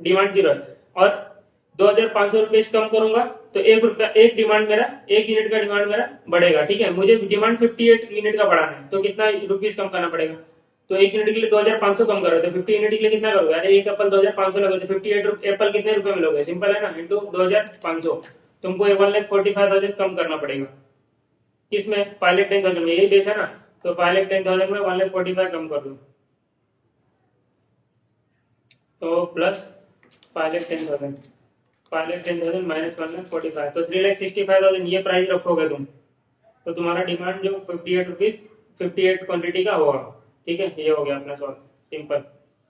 डिमांड जीरो है, और 2,500 रुपए कम करूंगा तो एक डिमांड मेरा, 1 यूनिट का डिमांड मेरा बढ़ेगा। ठीक है, मुझे डिमांड 58 यूनिट का बढ़ाना है, तो कितना रुपीज कम करना पड़ेगा। तो 1 यूनिट के लिए 2,500 कम करो, तो 50 यूनिट के लिए कितना करोगे, अरे एक एप्पल 2,500 लोगे तो 58 एप्पल कितने रुपए में लोगे, सिंपल है ना, इंटू 2,500। तुमको 1,45,000 कम करना पड़ेगा, किसमें, 5,10,000 में, यही बेस है ना। तो 5,10,000 में 1,45,000 कम कर दो, तो प्लस 5,10,000 माइनस 1,45,000, तो 3,65,000 ये प्राइस रखोगे तुम, तो तुम्हारा डिमांड जो 58 क्वांटिटी का होगा। ठीक है, ये हो गया अपना सॉल्व, सिंपल।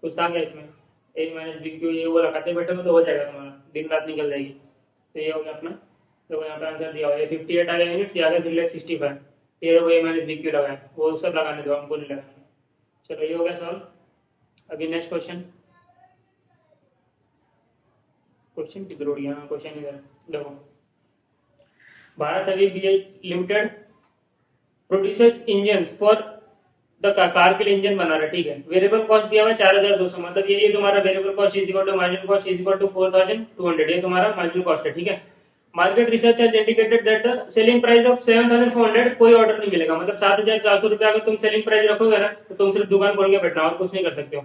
कुछ आ गया इसमें, ए माइनस बी क्यू, ये वो लगाते बैठोगे तो हो जाएगा तुम्हारा, दिन रात निकल जाएगी। तो ये हो गया अपना, तो यहाँ पे आंसर दिया हुआ है 58 आ गया यूनिट, ये आ गया 3,65,000। ये वो ए माइनस बी क्यू लगाए, वो सब लगाने दो, हमको नहीं लगाना। चलो ये हो गया सॉल्व। अभी नेक्स्ट क्वेश्चन किधर उड़ गया, क्वेश्चन इधर देखो। Bharat heavy BH limited produces engines for the car के लिए इंजन बना रहा है। ठीक है, वेरिएबल कॉस्ट दिया हुआ है 4,200, मतलब ये तुम्हारा variable cost is equal to marginal cost is equal to 4,200, ये तुम्हारा मार्जिनल कॉस्ट है। ठीक है, market research has indicated that the selling price of 7,400 कोई ऑर्डर नहीं मिलेगा, मतलब 7,400 रुपया अगर तुम सेलिंग प्राइस रखोगे ना तो तुम सिर्फ दुकान खोल के बैठना और कुछ नहीं कर सकते हो।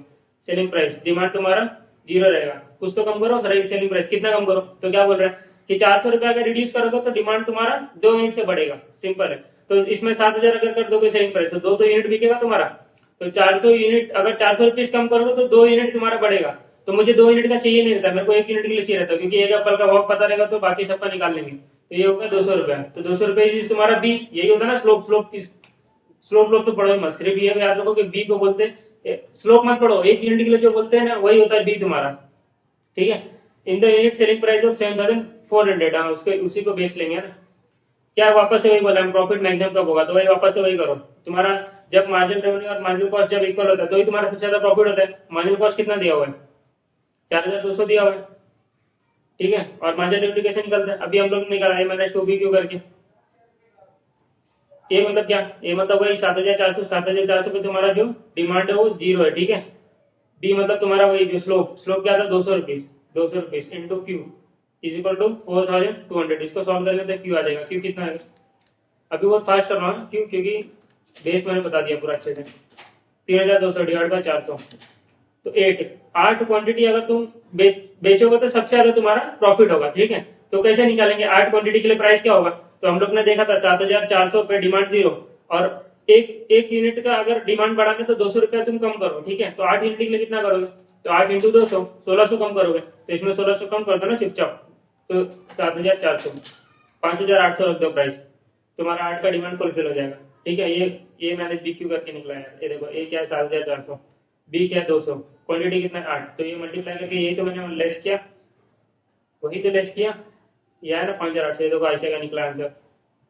सेलिंग प्राइस डिमांड तुम्हारा जीरो रहेगा, कुछ तो कम करो, सेलिंग प्राइस कितना कम करो, तो क्या बोल रहा है कि 400 रुपया अगर रिड्यूस करोगे तो डिमांड तुम्हारा 2 यूनिट से बढ़ेगा, सिंपल है। तो इसमें 7,000 अगर कर दोगे सेलिंग प्राइस तो 2 तो यूनिट बिकेगा तुम्हारा, तो 400 यूनिट अगर 400 रुपीज कम करोगे तो 2 यूनिट तुम्हारा बढ़ेगा। तो मुझे 2 यूनिट का चाहिए नहीं रहता, मेरे को 1 यूनिट के लिए चाहिए रहता, क्योंकि एक एप्पल का भाव पता रहेगा तो बाकी सबका निकाल लेंगे। तो ये होगा 200 रुपया, तो 200 रुपये तुम्हारा बी, यही होता है ना स्लोप। स्लोप तो पढ़ो मत, सिर्फ ये याद रखो कि बी को बोलते हैं स्लोप, मत पढ़ो, 1 यूनिट के लिए जो बोलते हैं ना वही होता है बी तुम्हारा, ठीक है। In the unit selling price of 7,400, हाँ उसके उसी को बेस लेंगे ना। क्या वापस से वही बोला हम, प्रॉफिट मैक्सिमम कब होगा, तो वही वापस से वही करो। तुम्हारा जब मार्जिन रेवेन्यू और मार्जिन कॉस्ट जब इक्वल होता है तो ही तुम्हारा सबसे ज्यादा प्रॉफिट होता है। मार्जिन कॉस्ट कितना दिया हुआ है, 4,200 दिया हुआ है, ठीक है। और मार्जिन रेवेन्यू कैसे निकलता है, अभी हम लोग निकाला -2B करके। ए मतलब क्या, ए मतलब वही 7,400 पे तुम्हारा जो डिमांड है वो जीरो है, ठीक है। बी मतलब तुम्हारा वही जो स्लोप क्या था 200 rupees into Q is equal to 4,200। इसको सॉल्व करेंगे तो क्यू आ जाएगा, क्यू कितना है, अभी बहुत फास्ट कर रहा हूँ क्यों, क्योंकि बेस मैंने बता दिया पूरा अच्छे से। 3,200 डिवाइड बाय 400 तो 8 क्वांटिटी अगर तुम बेचोगे तो सबसे ज्यादा तुम्हारा प्रॉफिट होगा, ठीक है। तो कैसे निकालेंगे, 8 क्वांटिटी के लिए प्राइस क्या होगा, तो हम लोग ने देखा था 7,400 पे डिमांड जीरो, और एक यूनिट का अगर डिमांड बढ़ाने तो 200 रुपया तुम कम करो, ठीक है। तो 8 यूनिट के लिए कितना करोगे, तो 8 इंटू 200 1600 कम करोगे, तो इसमें 1600 कम कर दो ना चुपचाप, तो 7,400 5,800 रख दो प्राइस, तुम्हारा 8 का डिमांड फुलफिल हो जाएगा, ठीक है। ये मैंने बी क्यू करके निकला है, ये देखो, ए क्या है 7,400, बी क्या है 200, क्वांटिटी कितना है 8, तो ये मल्टीप्लाई करके यही तो मैंने लेस किया, वही तो लेस किया, यह है ना 5,800, ये देखो ऐसे का निकला आंसर,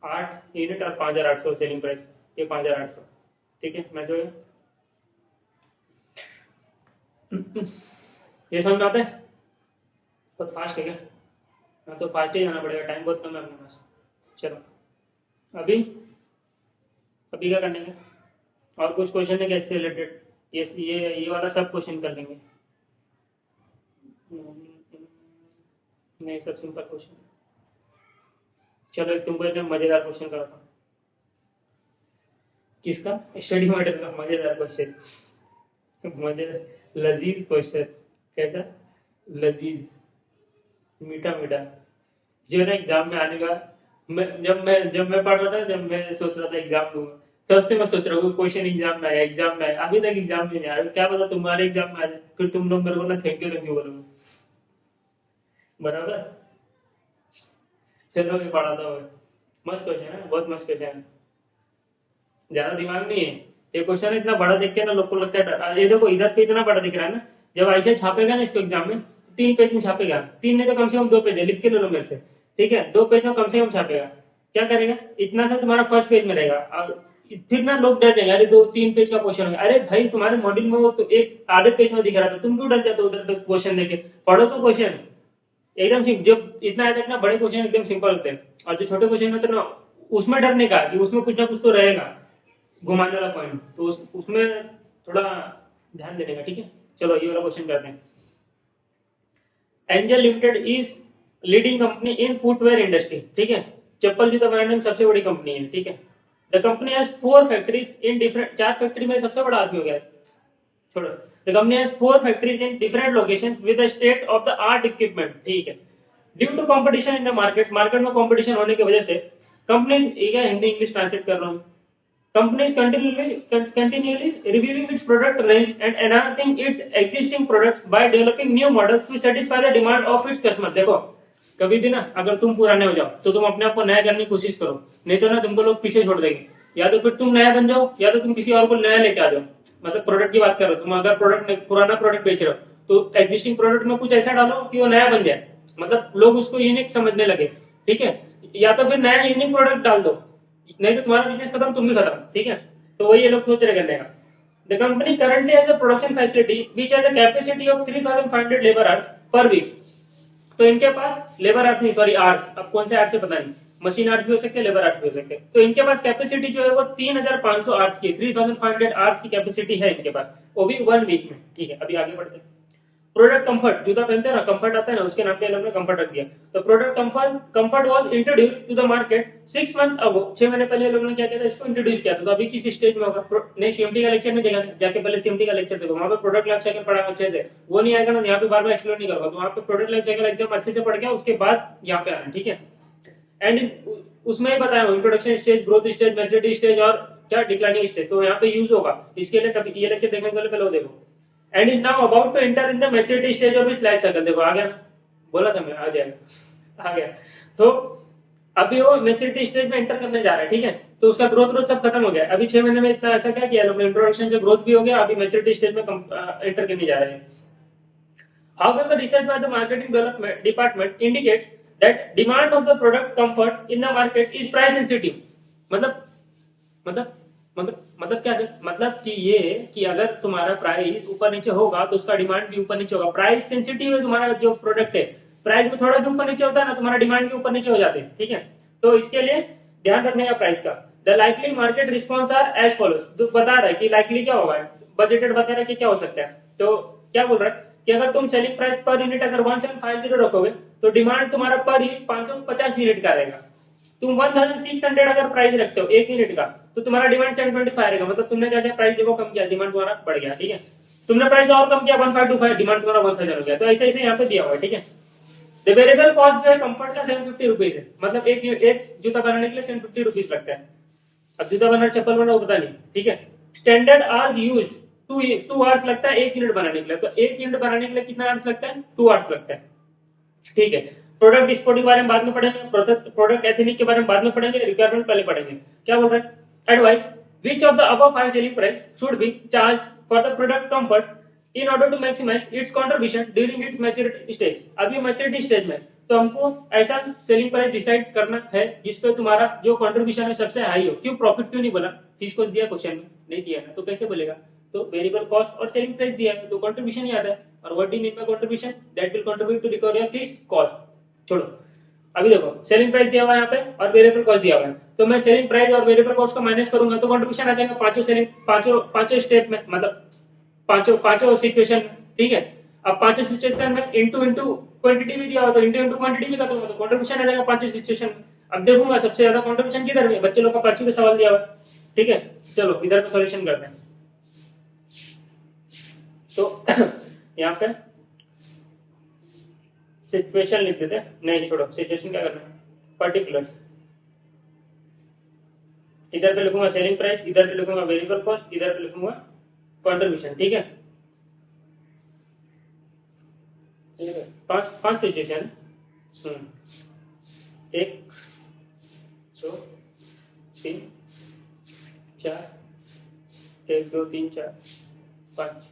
8 यूनिट और 5,800 सेलिंग प्राइस, ये 5,800, ठीक है। मैं जो ये समझ में आता है, बहुत फास्ट है क्या, हाँ तो फास्ट ही जाना पड़ेगा, टाइम बहुत कम है अपने पास। चलो अभी क्या करने का, और कुछ क्वेश्चन है क्या इससे रिलेटेड, ये वाला सब क्वेश्चन कर लेंगे, नहीं सब सिंपल क्वेश्चन। चलो एक तुमको एकदम मजेदार क्वेश्चन कराता हूँ, किसका, स्टडी मॉडल का मजेदार क्वेश्चन, मजेदार लजीज क्वेश्चन, कैसा लजीज, मीठा मीठा, जो ना एग्जाम में आने का। जब मैं पढ़ रहा था, जब मैं सोच रहा था एग्जाम दूंगा, तब से मैं सोच रहा हूँ क्वेश्चन एग्जाम में आया, अभी तक एग्जाम में नहीं आया, क्या पता तुम्हारे एग्जाम में आ जाए, फिर तुम लोग मेरे को ना थैंक यू बोलोगे, बराबर। चलो मैं पढ़ाता हूँ, मस्त क्वेश्चन है, बहुत मस्त क्वेश्चन है, ज्यादा दिमाग नहीं है। ये क्वेश्चन इतना बड़ा देख के ना लोग को लगता है, ये देखो इधर पे इतना बड़ा दिख रहा है ना, जब ऐसे छापेगा ना इसको एग्जाम में 3 पेज में छापेगा, 3 नहीं तो कम से कम 2 पेज है, लिख के ले लो मेरे से, ठीक है, 2 पेज में कम से कम छापेगा, क्या करेगा, इतना सा तुम्हारा फर्स्ट पेज में रहेगा, और फिर ना लोग डर जाएंगे, अरे 2-3 पेज का क्वेश्चन है, अरे भाई तुम्हारे मॉड्यूल में वो तो एक आधे पेज में दिख रहा था, तुम क्यों डर जाते हो उधर क्वेश्चन देखे, पढ़ो तो क्वेश्चन एकदम जब इतना है ना, बड़े क्वेश्चन एकदम सिंपल होते हैं, और जो छोटे क्वेश्चन होते हैं ना उसमें डरने का कि उसमें कुछ ना कुछ तो रहेगा घुमाने वाला पॉइंट, तो उसमें थोड़ा ध्यान देने का, ठीक है। चलो ये वाला क्वेश्चन करते हैं। Angel limited is leading company in footwear industry, ठीक है, चप्पल जूता ब्रांड में सबसे बड़ी कंपनी है, ठीक है। The company has 4 factories in different, 4 factory में सबसे बड़ा आदमी हो गया, छोड़ो। The company has 4 factories in different locations with the state of the art equipment, ठीक है। Due to competition in the market में कंपटीशन होने की वजह से कंपनीज, ये हिंदी इंग्लिश ट्रांसलेट कर रहा हूँ, companies continually reviewing its product range and enhancing its existing products by developing new models to satisfy the demand of its customer। देखो कभी भी ना अगर तुम पुराने हो जाओ तो तुम अपने आप को नया करने की कोशिश करो, नहीं तो ना तुमको लोग पीछे छोड़ देंगे, या तो फिर तुम नया बन जाओ या तो तुम किसी और को नया लेके आ जाओ। मतलब प्रोडक्ट की बात कर रहे हो, तुम अगर पुराना प्रोडक्ट बेच रहे हो तो एग्जिस्टिंग प्रोडक्ट में कुछ ऐसा डालो कि वो नया बन जाए, मतलब लोग उसको यूनिक समझने लगे, ठीक है। या तो फिर नया यूनिक प्रोडक्ट डाल दो, नहीं तो तुम्हारा बिजनेस खत्म, तुम भी खत्म, ठीक है। तो वही ये लोग सोच रहे करने का। The company currently has a production facility which has a capacity of 3,500 labour hours per week. तो इनके पास लेबर आवर्स नहीं, सॉरी आवर्स, अब कौन से आवर्स से पता नहीं, मशीन आवर्स भी हो सकते हैं, लेबर आवर्स भी हो सकते हैं। तो इनके पास कैपेसिटी जो है वो 3,500 आवर्स की, 3,500 आवर्स की कैपेसिटी है इनके पास, वो भी 1 वीक में, ठीक है। अभी आगे बढ़ते हैं। प्रोडक्ट कंफर्ट, जूता पहनते हैं ना, कंफर्ट आता है ना, उसके नाम पे लोगों ने कंफर्ट रख दिया। तो product Comfort was introduce to the market 6 month ago, 6 महीने पहले लोगों ने क्या किया था, इसको इंट्रोड्यूस किया था। तो अभी किस स्टेज में होगा? नहीं, सीएमटी का लेक्चर नहीं देखा, जाके पहले सीएमटी का लेक्चर देखो, वहां पे प्रोडक्ट लाइफ साइकिल पढ़ा अच्छे से, वो नहीं आएगा ना, यहाँ पे बार बार एक्सप्लेन नहीं करूंगा, तो वहां पे प्रोडक्ट लाइफ साइकिल एकदम अच्छे से पढ़ के उसके बाद यहाँ पे आना, ठीक है। एंड उसमें ही बताया introduction stage, growth stage, maturity stage और क्या डिक्लाइनिंग स्टेज, तो यहाँ पे यूज होगा। इसके लिए कभी ये लेक्चर देखने के पहले वो देखो। And is now about to enter in the maturity stage of its life cycle, देखो आ गया, बोला था मैं आ जाएगा, आ गया। तो अभी वो मैच्योरिटी स्टेज में एंटर करने जा रहा है, ठीक है। तो उसका ग्रोथ सब खत्म हो गया, अभी 6 महीने में इतना ऐसा क्या किया लोग, इंट्रोडक्शन से ग्रोथ भी हो गया, अभी मैच्योरिटी स्टेज में एंटर करने जा रहे हैं। However, research by the marketing development department indicates that demand of the product comfort in the market is price sensitive. मतलब मतलब मतलब क्या है? मतलब कि ये कि अगर तुम्हारा प्राइस ऊपर नीचे होगा तो उसका डिमांड भी ऊपर नीचे होगा। प्राइस सेंसिटिव है तुम्हारा जो प्रोडक्ट है, प्राइस में थोड़ा भी ऊपर नीचे होता है ना, तुम्हारा डिमांड भी ऊपर नीचे हो जाते हैं, ठीक है। तो इसके लिए ध्यान रखने का प्राइस का। The likely market response are as follows, तो बता रहा है कि लाइकली क्या होगा, बजटेड बता रहा है कि क्या हो सकता है। तो क्या बोल रहा है कि अगर तुम सेलिंग प्राइस पर यूनिट अगर 1750 रखोगे तो डिमांड तुम्हारा पर यूनिट 550 यूनिट का रहेगा। तुम 1600 अगर प्राइस रखते हो एक यूनिट का, तो तुम्हारा डिमांड 725 रहेगा। मतलब तुमने क्या किया, प्राइस देखो कम किया, डिमांड तुम्हारा बढ़ गया, ठीक है। तुमने प्राइस और कम किया 1525, डिमांड तुम्हारा 1000 हो गया। तो ऐसे ऐसे यहाँ पे दिया हुआ है, ठीक है। द वेरिएबल कॉस्ट जो है कंफर्ट का 750 रुपीज है, मतलब एक जूता बनाने के लिए 750 रुपीज लगता है। अब जूता बनाना चप्पल बनाना पता नहीं, ठीक है। Standard hours used, two hours लगता है एक यूनिट बनाने के लिए, तो एक यूनिट बनाने के लिए कितना आवर्स लगता है, 2 आवर्स लगता है, ठीक है। प्रोडक्ट डिस्पोर्टिंग के बारे में बाद में पढ़ेंगे, प्रोडक्ट एथनिक के बारे में बाद में पढ़ेंगे, रिक्वायरमेंट पहले पढ़ेंगे। क्या बोल रहे हैं, advise which of the above 5 selling price should be charged for the product comfort in order to maximise its contribution during its maturity stage. अभी मैच्योरिटी स्टेज में तो हमको ऐसा सेलिंग प्राइस डिसाइड करना है जिसपे तुम्हारा जो कंट्रीब्यूशन है सबसे हाई हो। क्यों प्रॉफिट क्यों नहीं बोला, फीस को दिया क्वेश्चन में नहीं दिया ना, तो कैसे बोलेगा। तो वेरिएबल कॉस्ट और सेलिंग प्राइस दिया है तो कंट्रीब्यूशन ही आता है। और what do mean by contribution, that will contribute to recovery of fixed cost. छोड़ो, अभी देखो सेलिंग प्राइस दिया हुआ है यहाँ पे और वेरिएबल कॉस्ट दिया हुआ है, तो मैं सेलिंग प्राइस और वेरिएबल कॉस्ट को माइनस करूंगा तो कंट्रीब्यूशन आ जाएगा पांचों स्टेप में, मतलब पांचों सिचुएशन में, ठीक है। अब पांचों सिचुएशन में इंटू इंटू क्वांटिटी भी दिया हुआ, तो इंटू इंटू क्वांटिटी भी कर दूंगा तो कंट्रीब्यूशन आ जाएगा पांचों सिचुएशन में। अब देखूंगा सबसे ज्यादा कंट्रीब्यूशन किधर है, बच्चे लोग का पांचों का सवाल दिया हुआ, ठीक है। चलो इधर पे सॉल्यूशन करते हैं। तो यहाँ पे सिचुएशन लिख देते हैं, नहीं छोड़ो, सिचुएशन क्या करना है, पर्टिकुलर्स। इधर पे लिखूंगा सेलिंग प्राइस, इधर पे लिखूंगा वेरिएबल कॉस्ट, इधर पे लिखूंगा कंट्रीब्यूशन, ठीक है। पांच सिचुएशन, एक दो तीन चार, एक दो तीन चार पाँच,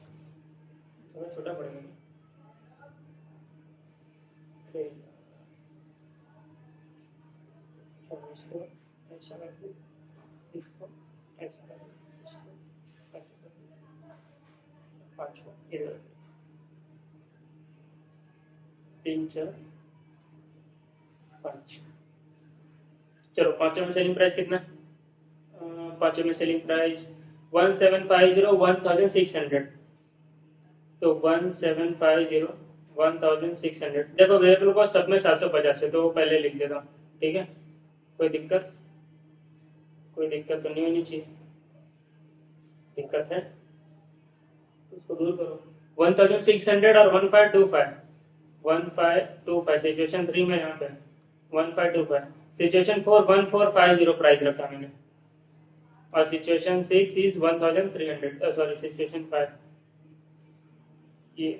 थोड़ा छोटा पड़ेगा, इसको ऐसा कर दो, इसको ऐसा कर दो, इसको ऐसा कर दो, पाँचवा इधर, तीन चार पाँच। चलो पांचों में सेलिंग प्राइस कितना, पांचों में सेलिंग प्राइस 1750 1600, तो 1750 1600। देखो वेरिएबल कॉस्ट सब में 750 है तो वो पहले लिख देता हूँ, ठीक है। कोई दिक्कत तो नहीं होनी चाहिए, दिक्कत है तो उसको दूर करो। 1600 और 1525 सिचुएशन 3 में यहाँ पे 1525, सिचुएशन 4 1450 प्राइस रखा मैंने, और सिचुएशन 6 इज 1300, सॉरी सिचुएशन 5 ये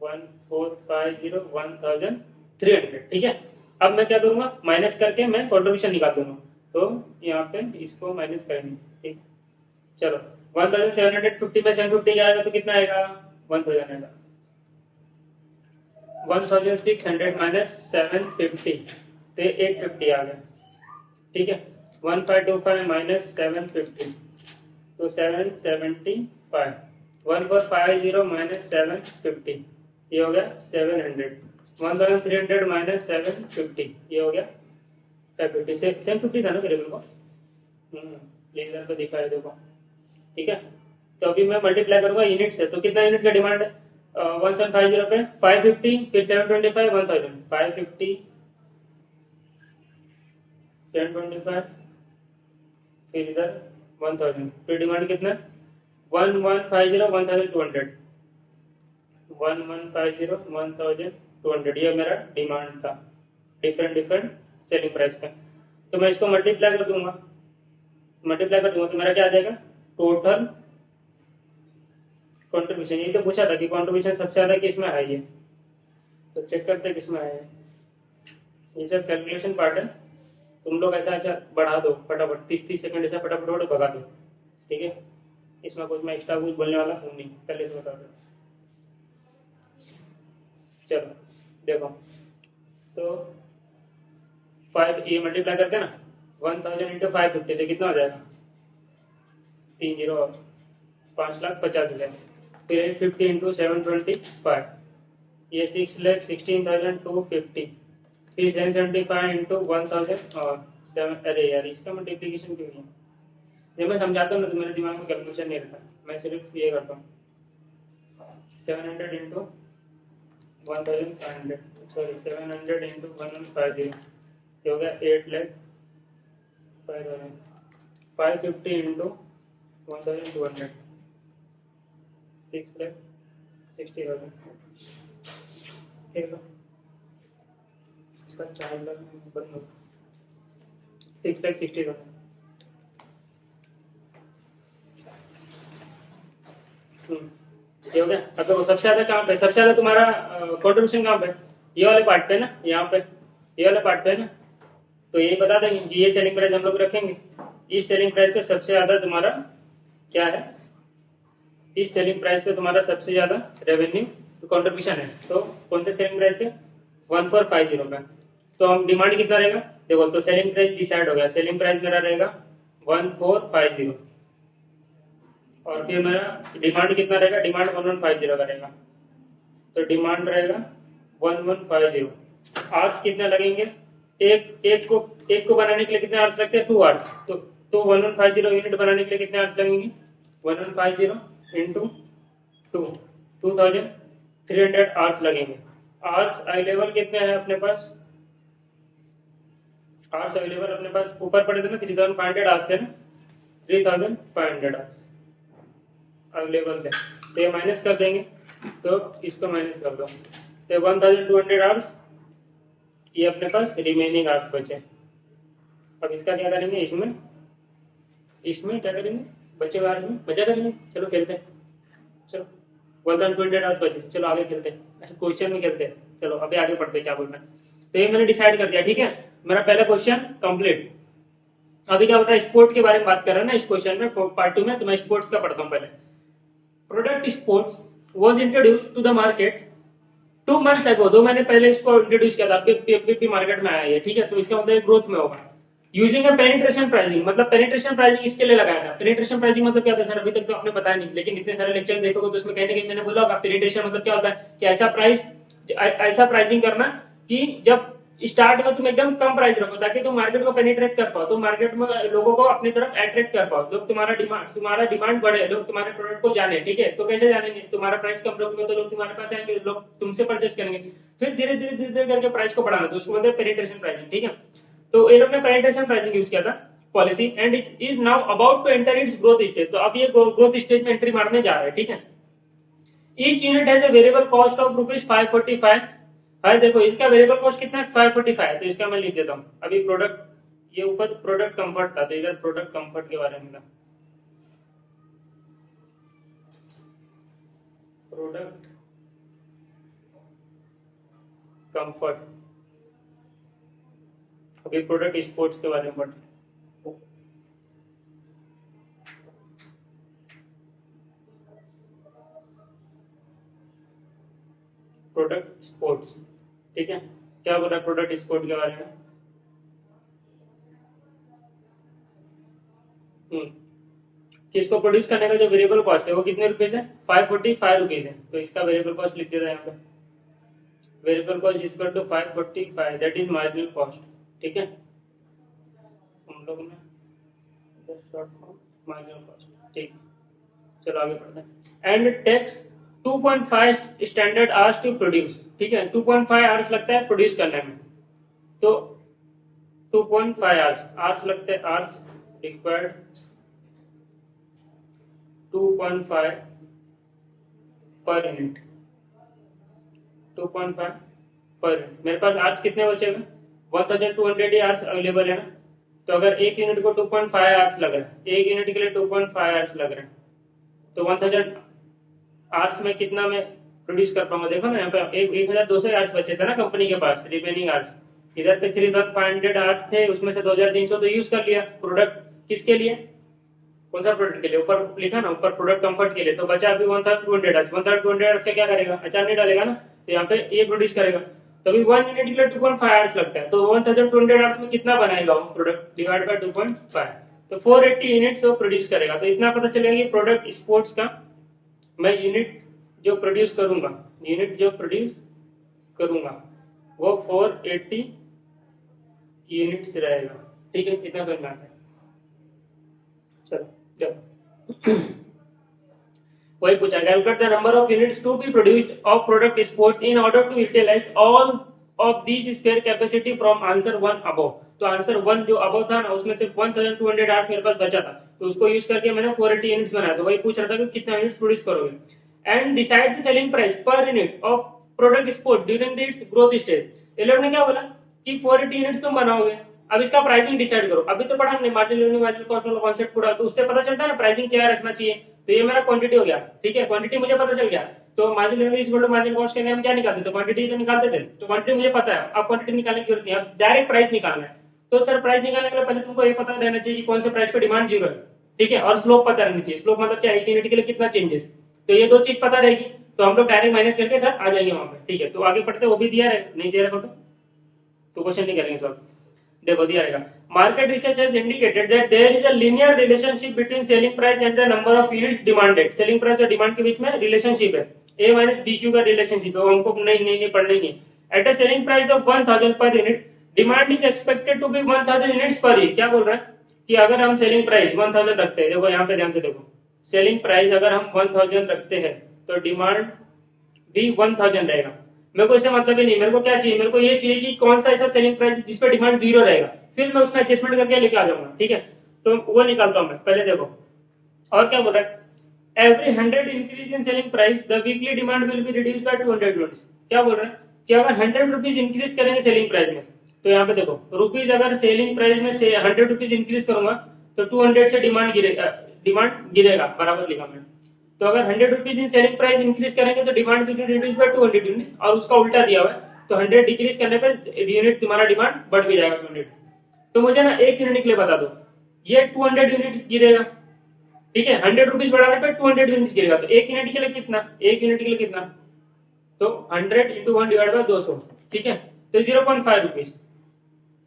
1450 1300, ठीक है। अब मैं क्या करूंगा, माइनस करके मैं कंट्रीब्यूशन निकाल दूंगा, तो यहाँ पे इसको माइनस करेंगे, ठीक। चलो 1750 में 750 आएगा तो कितना आएगा, 1000 आएगा। 1600 माइनस 750 तो 850 आ गया, ठीक है। 1525 माइनस 750 तो 775, 1450 माइनस 750 ये हो गया 700, 1300 माइनस 750 ये हो गया 550, 750 था ना मेरे को, इधर पे दिखा है देखो, ठीक है। तो अभी मैं मल्टीप्लाई करूंगा यूनिट से, तो कितना यूनिट का डिमांड है, 1750 पे 550, फिर 725, 1000, 550, 725, फिर इधर 1000, फिर डिमांड कितना 1150, 1200, 1150, 1200, ये मेरा डिमांड था डिफरेंट डिफरेंट सेलिंग प्राइस पे। तो मैं इसको मल्टीप्लाई कर दूंगा तो मेरा क्या आ जाएगा टोटल कंट्रीब्यूशन। ये तो पूछा था कि कंट्रीब्यूशन सबसे ज्यादा किस में है, ये तो चेक करते हैं किस में है। ये सब कैलकुलेशन पार्ट है, तुम लोग ऐसा ऐसा बढ़ा दो फटाफट, 30-30 सेकंड ऐसा फटाफट भगा दो, ठीक है। इसमें कुछ मैं एक्स्ट्रा कुछ बोलने वाला हूँ नहीं, पहले से बता दो। चलो देखो, तो 5 ये मल्टीप्लाई करके ना 1000 इंटू 550 तो कितना हो जाएगा 30 और 5,50,000, फिर 850 इंटू 725, ये 6,16,250, फिर 775 इंटू 1000 और 7। अरे यार इसका मल्टीप्लीकेशन क्यों नहीं है? जब मैं समझाता हूँ ना तो मेरे दिमाग में कैलकुलेशन नहीं रहता, मैं सिर्फ ये करता हूँ 700 इंटू 1500, सॉरी 700 इंटू 1150, ये हो गया 8,05,000, 550 इंटू 1200, 6,60,000, ठीक है। इसका 4,00,000 बंद हो, 6,60,000। ये हो गया। अब देखो सबसे ज्यादा कहाँ पे, सबसे ज्यादा तुम्हारा कंट्रीब्यूशन कहाँ पे, ये वाले पार्ट पे ना, यहाँ पे ये वाले पार्ट पे ना, तो यही बता देंगे कि ये सेलिंग प्राइस हम लोग रखेंगे। इस सेलिंग प्राइस पे सबसे ज्यादा तुम्हारा क्या है, इस सेलिंग प्राइस पे तुम्हारा सबसे ज्यादा रेवेन्यू कंट्रीब्यूशन है। तो कौन से सेलिंग प्राइस पे 1450 पे। तो हम डिमांड कितना रहेगा, देखो तो सेलिंग प्राइस डिसाइड हो गया, सेलिंग प्राइस मेरा रहेगा 1450, और फिर मेरा डिमांड कितना रहेगा, डिमांड 1150 का रहेगा। तो डिमांड रहेगा 1150। आवर्स कितने लगेंगे, एक को बनाने के लिए कितने आवर्स लगते हैं 2 आवर्स। तो 1150 यूनिट बनाने के लिए कितने आवर्स लगेंगे 1150 इंटू 2, 2300 आवर्स लगेंगे। आवर्स अवेलेबल कितने हैं अपने पास, आवर्स अवेलेबल अपने पास ऊपर पड़े थे ना 3500 आवर्स है ना, 3500 आवर्स अवेलेबल थे। तो ये माइनस कर देंगे, तो इसको माइनस कर दो, तो 1200 आवर्स ये अपने पास रिमेनिंग आवर्स बचे। अब इसका क्या करेंगे, इसमें इसमें क्या करेंगे, बचे हुए आवर्स में मजा करेंगे। चलो खेलते हैं, चलो 1200 आवर्स बचे, चलो आगे खेलते हैं, क्वेश्चन में खेलते हैं। चलो अभी आगे पढ़ते हैं क्या बोलना है। तो ये मैंने डिसाइड कर दिया, ठीक है, मेरा पहला क्वेश्चन कंप्लीट। अभी क्या होता है, स्पोर्ट के बारे में बात कर रहे हैं ना इस क्वेश्चन में, पार्ट 2 में। तो मैं स्पोर्ट्स का पढ़ता हूँ पहले। Product sports was introduce to the market 2 months ago, 2 महीने पहले इसको इंट्रोड्यूस किया था, पीपीपी मार्केट में आया है, ठीक है। तो इसका मतलब ग्रोथ में होगा। यूजिंग ए पेनिट्रेशन प्राइसिंग, मतलब पेनिट्रेशन प्राइसिंग इसके लिए लगाया था। पेनिट्रेशन प्राइसिंग मतलब क्या था सर, अभी तक तो आपने बताया नहीं, लेकिन इतने सारे लेक्चर देखोगे तो उसमें कहीं ना कहीं मैंने बोला होगा पेनिट्रेशन मतलब क्या होता है, कि ऐसा प्राइसिंग करना कि जब स्टार्ट में तुम एकदम कम प्राइस रखो ताकि तुम मार्केट को पेनिट्रेट कर पाओ, तुम मार्केट में लोगों को अपनी तरफ अट्रैक्ट कर पाओ, लोग तुम्हारा डिमांड बढ़े, लोग तुम्हारे प्रोडक्ट को जाने, ठीक है। तो कैसे जानेंगे, तुम्हारा प्राइस कम रखोगे तो लोग तुम्हारे पास आएंगे, लोग तुमसे परचेस करेंगे, फिर धीरे धीरे धीरे धीरे करके प्राइस को बढ़ाना, तो उसको बोलते हैं पेनिट्रेशन प्राइसिंग, ठीक है। तो ये लोग ने पेनिट्रेशन प्राइसिंग यूज किया था policy, and is now about to enter its growth stage. तो अब ये ग्रोथ स्टेज में एंट्री मारने जा रहा है, ठीक है। Each unit has a variable cost of ₹545 है। देखो इसका वेरिएबल कॉस्ट कितना है 545 है, तो इसका मैं लिख देता हूँ। अभी प्रोडक्ट ये ऊपर प्रोडक्ट कंफर्ट था, तो इधर प्रोडक्ट कंफर्ट के बारे में था। प्रोडक्ट कंफर्ट, अभी प्रोडक्ट स्पोर्ट्स के बारे में पढ़। प्रोडक्ट स्पोर्ट्स, ठीक है। क्या बोला प्रोडक्ट स्पोर्ट के बारे में, कि इसको प्रोड्यूस करने का जो वेरिएबल कॉस्ट है वो कितने रुपीज है 545 रुपीज है। तो इसका वेरिएबल कॉस्ट लिख देता है यहाँ पे, variable cost is equal to 545, that is marginal cost, ठीक है। हम लोग ने शॉर्ट फॉर्म मार्जिनल कॉस्ट, ठीक। चलो आगे बढ़ते हैं। And takes 2.5 standard hours to produce, ठीक है, 2.5 आवर्स लगता है प्रोड्यूस करने में, तो 2.5 आवर्स लगते हैं, hours required 2.5 per unit, 2.5 per unit. मेरे पास आवर्स कितने बचे हुए, 1200 आवर्स अवेलेबल है ना, तो अगर एक यूनिट को 2.5 आवर्स लग रहा है, एक यूनिट के लिए 2.5 आवर्स लग रहे हैं, तो 1000 आवर्स में कितना मैं प्रोड्यूस कर पाऊंगा। देखो ना यहाँ पे 1200 आवर्स बचे थे ना कंपनी के पास, रिमेनिंग आवर्स इधर पे 3500 आवर्स थे, उसमें से 2300 तो यूज कर लिया प्रोडक्ट, किसके लिए, कौन सा प्रोडक्ट के लिए, ऊपर लिखा ना ऊपर प्रोडक्ट कंफर्ट के लिए, तो बचा अभी 1200 आवर्स, 1200 आवर्स से क्या करेगा, अचार नहीं डालेगा ना, तो यहाँ पे ये प्रोड्यूस करेगा, तो अभी 1 यूनिट के लिए 2.5 आवर्स लगता है, तो 1200 आवर्स में कितना बनाएगा वो प्रोडक्ट डिवाइड बाय 2.5, तो 480 यूनिट्स वो प्रोड्यूस करेगा। तो इतना पता चलेगा कि प्रोडक्ट स्पोर्ट्स का मैं यूनिट जो प्रोड्यूस करूंगा, यूनिट जो प्रोड्यूस करूंगा वो 480 यूनिट्स रहेगा, ठीक है, इतना करना है। चलो देखो वही पूछा, calculate the number of units to be produced of product sports in order to utilise all of these spare capacity from answer 1 above. तो आंसर 1 जो अबव था ना, उसमें से 1200 आवर्स मेरे पास बचा था, तो उसको यूज करके मैंने 480 यूनिट्स बनाया, तो वही पूछ रहा था कि कितना यूनिट्स प्रोड्यूस करोगे। And decide the selling price per unit of product sport during its growth stage. ये लोग ने क्या बोला कि 480 यूनिट्स तुम बनाओगे, अब इसका प्राइसिंग डिसाइड करो। अभी तो पढ़ा हमने मार्जिन रेवेन्यू, मार्जिन कॉस्ट वाला कॉन्सेप्ट पूरा, तो उससे पता चलता है ना प्राइसिंग क्या रखना चाहिए। तो ये मेरा क्वांटिटी हो गया, ठीक है, क्वांटिटी मुझे पता चल गया, तो margin revenue is equal to margin cost के लिए हम क्या निकालते थे, क्वांटिटी तो निकालते थे, तो क्वांटिटी मुझे पता है, अब क्वांटिटी निकालने की जरूरत नहीं है, अब डायरेक्ट प्राइस निकालना है। तो सर प्राइस निकालने के लिए पहले तुमको ये पता रहना चाहिए कि कौन से प्राइस पे डिमांड जीरो है, ठीक है, और स्लोप पता रहनी चाहिए। स्लोप मतलब क्या है, एक यूनिट के लिए कितना चेंजेस, तो ये दो चीज पता रहेगी, तो हम लोग डायरेक्ट माइनस करके सर आ जाएंगे वहां पे, ठीक है। तो आगे पढ़ते वो भी दिया है, नहीं दिया रहेगा तो क्वेश्चन नहीं करेंगे सॉल्व। देखो दिया रहेगा, market research has indicated that there is a linear relationship between selling price and the number of units demanded. Selling price और डिमांड के बीच में रिलेशनशिप है, ए माइनस बी क्यू का रिलेशनशिप है, वो हमको नहीं पढ़ना ही नहीं। At a selling price of 1000 per unit demand is expected to be 1000 units per year. क्या बोल रहा है कि अगर हम सेलिंग प्राइस 1000 रखते हैं, देखो यहाँ पे ध्यान से देखो, सेलिंग प्राइस अगर हम 1000 रखते हैं तो डिमांड भी 1000 रहेगा। मेरे को इससे मतलब ही नहीं, मेरे को क्या चाहिए, मेरे को ये चाहिए कि कौन सा ऐसा सेलिंग प्राइस जिस पर डिमांड जीरो रहेगा, फिर मैं उसमें एडजस्टमेंट करके लेके आ जाऊंगा, ठीक है। तो वो निकालता हूं मैं, पहले देखो और क्या बोल रहा है, every 100 increase in selling price the weekly demand will be reduce by 200 units. क्या बोल रहा है कि अगर 100 रुपीज इंक्रीज करेंगे सेलिंग प्राइस में, तो यहाँ पे देखो रुपीज अगर सेलिंग प्राइस में से 100 रुपीज इंक्रीज करूंगा तो 200 से डिमांड गिरेगा, बराबर लिखा मैंने। तो अगर 100 rupees in selling price increase करेंगे तो demand will reduce by 200 units, और उसका उल्टा दिया हुआ है, तो 100 डिक्रीज करने पे यूनिट तुम्हारा डिमांड बढ़ भी जाएगा 200। तो मुझे ना एक यूनिट के लिए बता दो, ये 200 यूनिट्स गिरेगा, ठीक है, 100 रुपीज बढ़ाने पे 200 यूनिट्स गिरेगा, तो एक यूनिट के लिए कितना, एक यूनिट के लिए कितना, तो 100 इंटू 1 डिवाइड बाय 200, ठीक है, तो 0.5 रुपीज,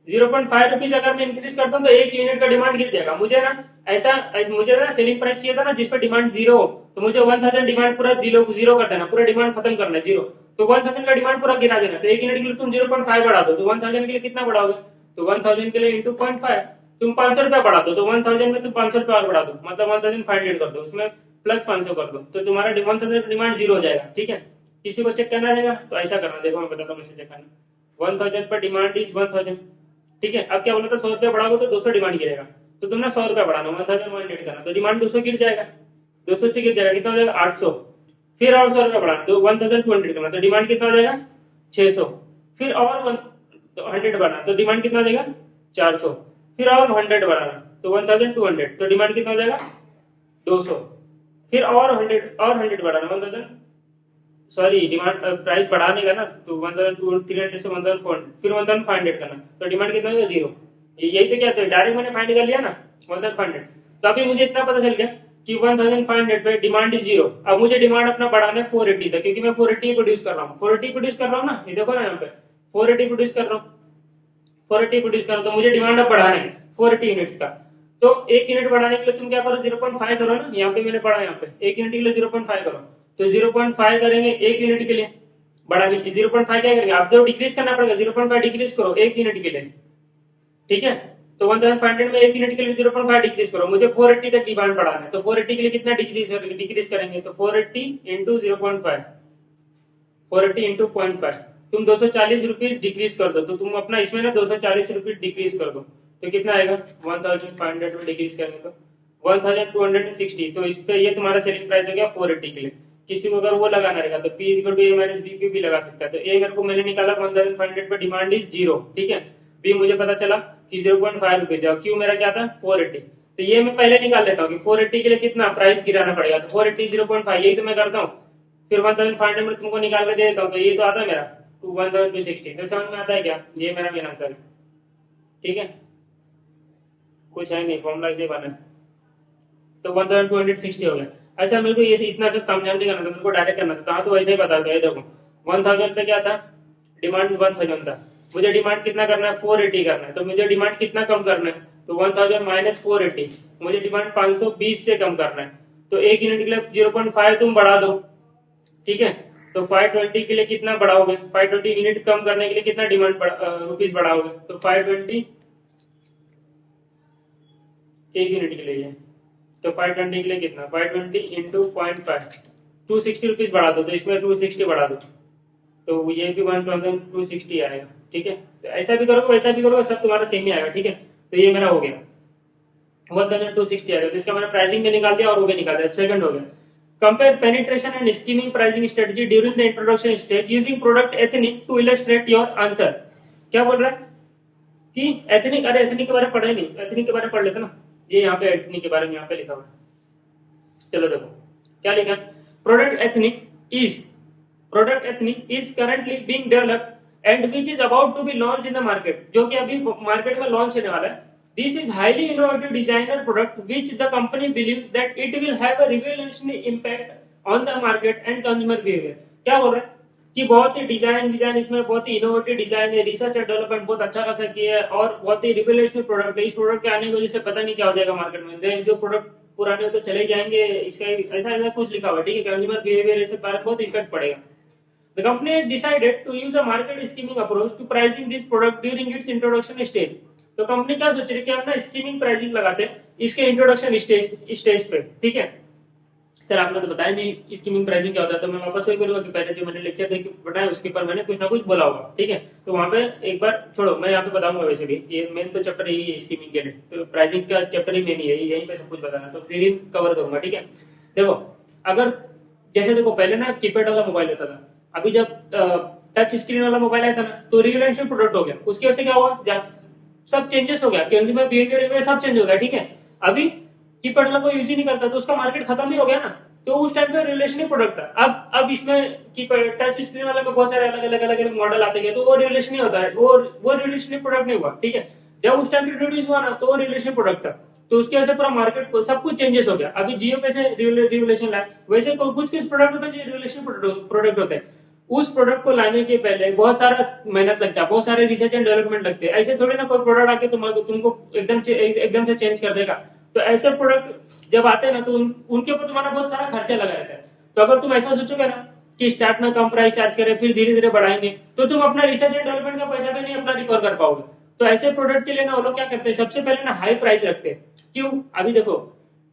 0.5 रुपीज अगर मैं इंक्रीज करता हूँ तो एक यूनिट का डिमांड गिर जाएगा। मुझे ना ऐसा, मुझे ना सेलिंग प्राइस चाहिए था ना जिस पर डिमांड जीरो हो, तो मुझे 1000 डिमांड पूरा जीरो कर देना, पूरा डिमांड खत्म करना है जीरो, तो 1000 का डिमांड पूरा गिरा देना। तो एक यूनिट के लिए तुम 0.5 बढ़ा दो, तो 1000 के लिए कितना बढ़ाओगे, तो 1000 के लिए इंटू 0.5, तुम 500 रुपया बढ़ा दो, तो 1000 में तुम 500 रुपया और बढ़ा दो, मतलब 1500 कर दो, उसमें प्लस 500 कर दो, तो तुम्हारा 1000 डिमांड जीरो हो जाएगा, ठीक है। किसी को चेक करना रहेगा तो ऐसा करना, देखो मैं बताता हूँ चेक करना, 1000 पर डिमांड इज 1000, ठीक है। अब क्या बोला था, 100 रुपया बढ़ाओगे तो 200 डिमांड गिरेगा, तो तुमने 100 रुपया बढ़ाना, 1000 करना, तो डिमांड 200 गिर जाएगा, 200 से गिर जाएगा, कितना हो जाएगा 800, फिर और 100 रुपया बढ़ाना, तो 1200 करना, तो डिमांड कितना हो जाएगा 600, फिर और 100 बढ़ाना, तो डिमांड कितना हो जाएगा 400, फिर और 100 बढ़ाना, तो 1200, तो डिमांड कितना हो जाएगा 200, फिर और 100 बढ़ाना, 1000 सॉरी डिमांड प्राइस बढ़ाने का ना, तो 1300 से 1400, फिर 1500 करना, तो डिमांड कितना होगा जीरो। यही तो क्या, तो डायरेक्ट मैंने फाइंड कर लिया ना 1500। तो अभी मुझे इतना पता चल गया कि 1500 पे डिमांड इज जीरो। अब मुझे डिमांड अपना बढ़ाना है 480 तक, क्योंकि मैं 480 प्रोड्यूस कर रहा हूँ, 480 प्रोड्यूस कर रहा हूँ ना, ये देखो ना यहाँ पे 480 प्रोड्यूस कर रहा हूँ, 480 प्रोड्यूस कर रहा हूँ, तो मुझे डिमांड अब बढ़ाना है 480 यूनिट्स का। तो एक यूनिट बढ़ाने के लिए तुम क्या करो, 0.5 करो ना, यहाँ पे मैंने पढ़ा, यहाँ पे एक यूनिट के लिए 0.5 करो, तो 0.5 करेंगे एक यूनिट के लिए बढ़ाने के, 0.5 क्या करेंगे, आप जो डिक्रीज करना पड़ेगा 0.5 डिक्रीज करो एक यूनिट के लिए, ठीक है। तो 1500 में 1 यूनिट के लिए 0.5 डिक्रीज करो, मुझे 480 तक डिमांड बढ़ाना है, तो 480 के लिए कितना डिक्रीज करेंगे, तो 480 इंटू 0.5, 480 इंटू 0.5, तुम 240 रुपीज डिक्रीज कर दो, तो तुम अपना इसमें ना 240 रुपीज डिक्रीज कर दो, तो कितना आएगा 1500 में डिक्रीज करेंगे तो 1260, तो इस पे ये तुम्हारा सेलिंग प्राइस हो गया 480 के लिए। किसी को अगर वो लगाना रहेगा तो P equal to A minus B भी लगा सकता है, तो ए मेरे को मैंने निकाला 1500 पे, डिमांड इज 0, ठीक है। बी मुझे पता चला कि 0.5 रुपीज है, क्यू मेरा क्या था 480, तो ये मैं पहले निकाल लेता हूँ कि 480 के लिए कितना प्राइस गिराना पड़ेगा, तो 480 0.5, यही तो मैं करता हूँ। फिर 1500 में तुमको निकाल के दे देता हूँ, तो ये तो आता है मेरा 1260, तो समझ में आता है क्या, ये मेरा मेन आंसर है, ठीक है। कुछ है नहीं, फॉर्मूला इसे बना, तो 1260 हो गया। ऐसा मेरे को ये इतना सब तामझाम नहीं करना था, मेरे को डायरेक्ट करना था, तो वैसे ही बता दो। देखो 1000 पे क्या था, डिमांड 1000 था, मुझे डिमांड कितना करना है 480 करना है, तो मुझे डिमांड कितना कम करना है, तो 1000 माइनस 480, मुझे डिमांड 520 से कम करना है, तो 1 यूनिट के लिए 0.5 तुम बढ़ा दो, ठीक है। तो 520 के लिए कितना बढ़ाओगे, 520 यूनिट कम करने के लिए कितना डिमांड रुपीज बढ़ाओगे, तो 520 1 यूनिट के लिए, तो 520 के लिए कितना 520 इंटू 0.5, 260 रुपीज बढ़ा दो, तो इसमें 260 बढ़ा दो, तो ये भी 1260 आएगा, ठीक है। तो ऐसा भी करोगे वैसा भी करोगे, सब तुम्हारा सेम ही आएगा, ठीक है। तो ये मेरा हो गया 1260 आएगा, तो इसका मैंने प्राइसिंग में निकाल दिया और वो भी निकाल दिया, सेकंड हो गया। Compare penetration and skimming pricing strategy during the introduction stage using product Ethnic to illustrate your answer. क्या बोल रहा है कि एथनिक, अरे एथनिक के बारे में पढ़े नहीं, एथनिक के बारे में पढ़ लेते ना, ये यहाँ पे एथनिक के बारे में यहाँ पे लिखा हुआ है, चलो देखो क्या लिखा, product Ethnic is currently being developed and which is about to be launch in the market, जो कि अभी मार्केट में लॉन्च होने वाला है। This is highly innovative designer product which the company believe that it will have a revolutionary impact on the market and consumer behaviour. क्या बोल रहा है कि बहुत ही डिजाइन इसमें बहुत ही इनोवेटिव डिजाइन है, रिसर्च और डेवलपमेंट बहुत अच्छा खासा किया है, और बहुत ही रिवोल्यूशनरी प्रोडक्ट है। इस प्रोडक्ट के आने की वजह से पता नहीं क्या हो जाएगा मार्केट में, जो प्रोडक्ट पुराने तो चले जाएंगे, इसका ऐसा ऐसा कुछ लिखा हुआ है, ठीक है। कंज्यूमर बिहेवियर ऐसे पर बहुत इफेक्ट पड़ेगा। The company has decided to use a market skimming approach to pricing this product during its introduction stage. तो कंपनी क्या सोच रही है कि हम ना स्कीमिंग प्राइसिंग लगाते हैं इसके इंट्रोडक्शन स्टेज पे, ठीक है। सर आपने तो बताया नहीं स्कीमिंग प्राइसिंग क्या होता है, तो मैं वापस वही बोलूंगा कि पहले जो मैंने लेक्चर देख बताया उसके ऊपर मैंने कुछ ना कुछ बोला होगा, ठीक है। तो वहां पे एक बार छोड़ो, मैं यहाँ पे बताऊंगा, वैसे भी ये मेन तो चैप्टर यही है स्कीमिंग के लिए, तो प्राइसिंग का चैप्टर ही मेन ही है, यहीं पे सब कुछ बताना, तो फिर ही कवर करूंगा, ठीक है। देखो अगर जैसे देखो पहले ना कीपैड वाला मोबाइल होता था, अभी जब टच स्क्रीन वाला मोबाइल आया था ना, तो रिवोल्यूशन प्रोडक्ट हो गया, उसकी वजह से क्या हुआ, सब चेंजेस हो गया, कंज्यूमर बिहेवियर सब चेंज हो गया, ठीक है। अभी कीपैड वाला कोई यूज ही नहीं करता, तो उसका मार्केट खत्म ही हो गया ना, तो उस टाइम पे रिवोल्यूशनरी प्रोडक्ट था। अब इसमें कीपैड टच स्क्रीन वाले में बहुत सारे अलग अलग मॉडल आते गए, तो वो रिवोल्यूशनरी होता है, वो रिवोल्यूशनरी प्रोडक्ट नहीं हुआ, ठीक है। जब उस टाइम पे इंट्रोड्यूस हुआ ना, तो वो रिवोल्यूशनरी प्रोडक्ट था, तो उसकी वजह से पूरा मार्केट सब कुछ चेंजेस हो गया। अभी जियो कैसे रिवोल्यूशन लाए, वैसे कुछ प्रोडक्ट होता है जो रिवोल्यूशन प्रोडक्ट होते हैं, उस प्रोडक्ट को लाने के पहले बहुत सारा मेहनत लगता है, बहुत सारे रिसर्च एंड डेवलपमेंट लगते हैं। ऐसे थोड़ी ना कोई प्रोडक्ट आके तुमको एकदम से चेंज कर देगा। तो ऐसे प्रोडक्ट जब आते हैं ना, तो उनके ऊपर तुम्हारा बहुत सारा खर्चा लगा रहता है। तो अगर तुम ऐसा सोचोगे ना कि स्टार्ट में कम प्राइस चार्ज करें, फिर धीरे धीरे बढ़ाएंगे, तो तुम अपना रिसर्च एंड डेवलपमेंट का पैसा भी नहीं अपना रिकवर कर पाओगे। तो ऐसे प्रोडक्ट के लिए ना वो लोग क्या करते हैं, सबसे पहले ना हाई प्राइस रखते हैं। क्यों, अभी देखो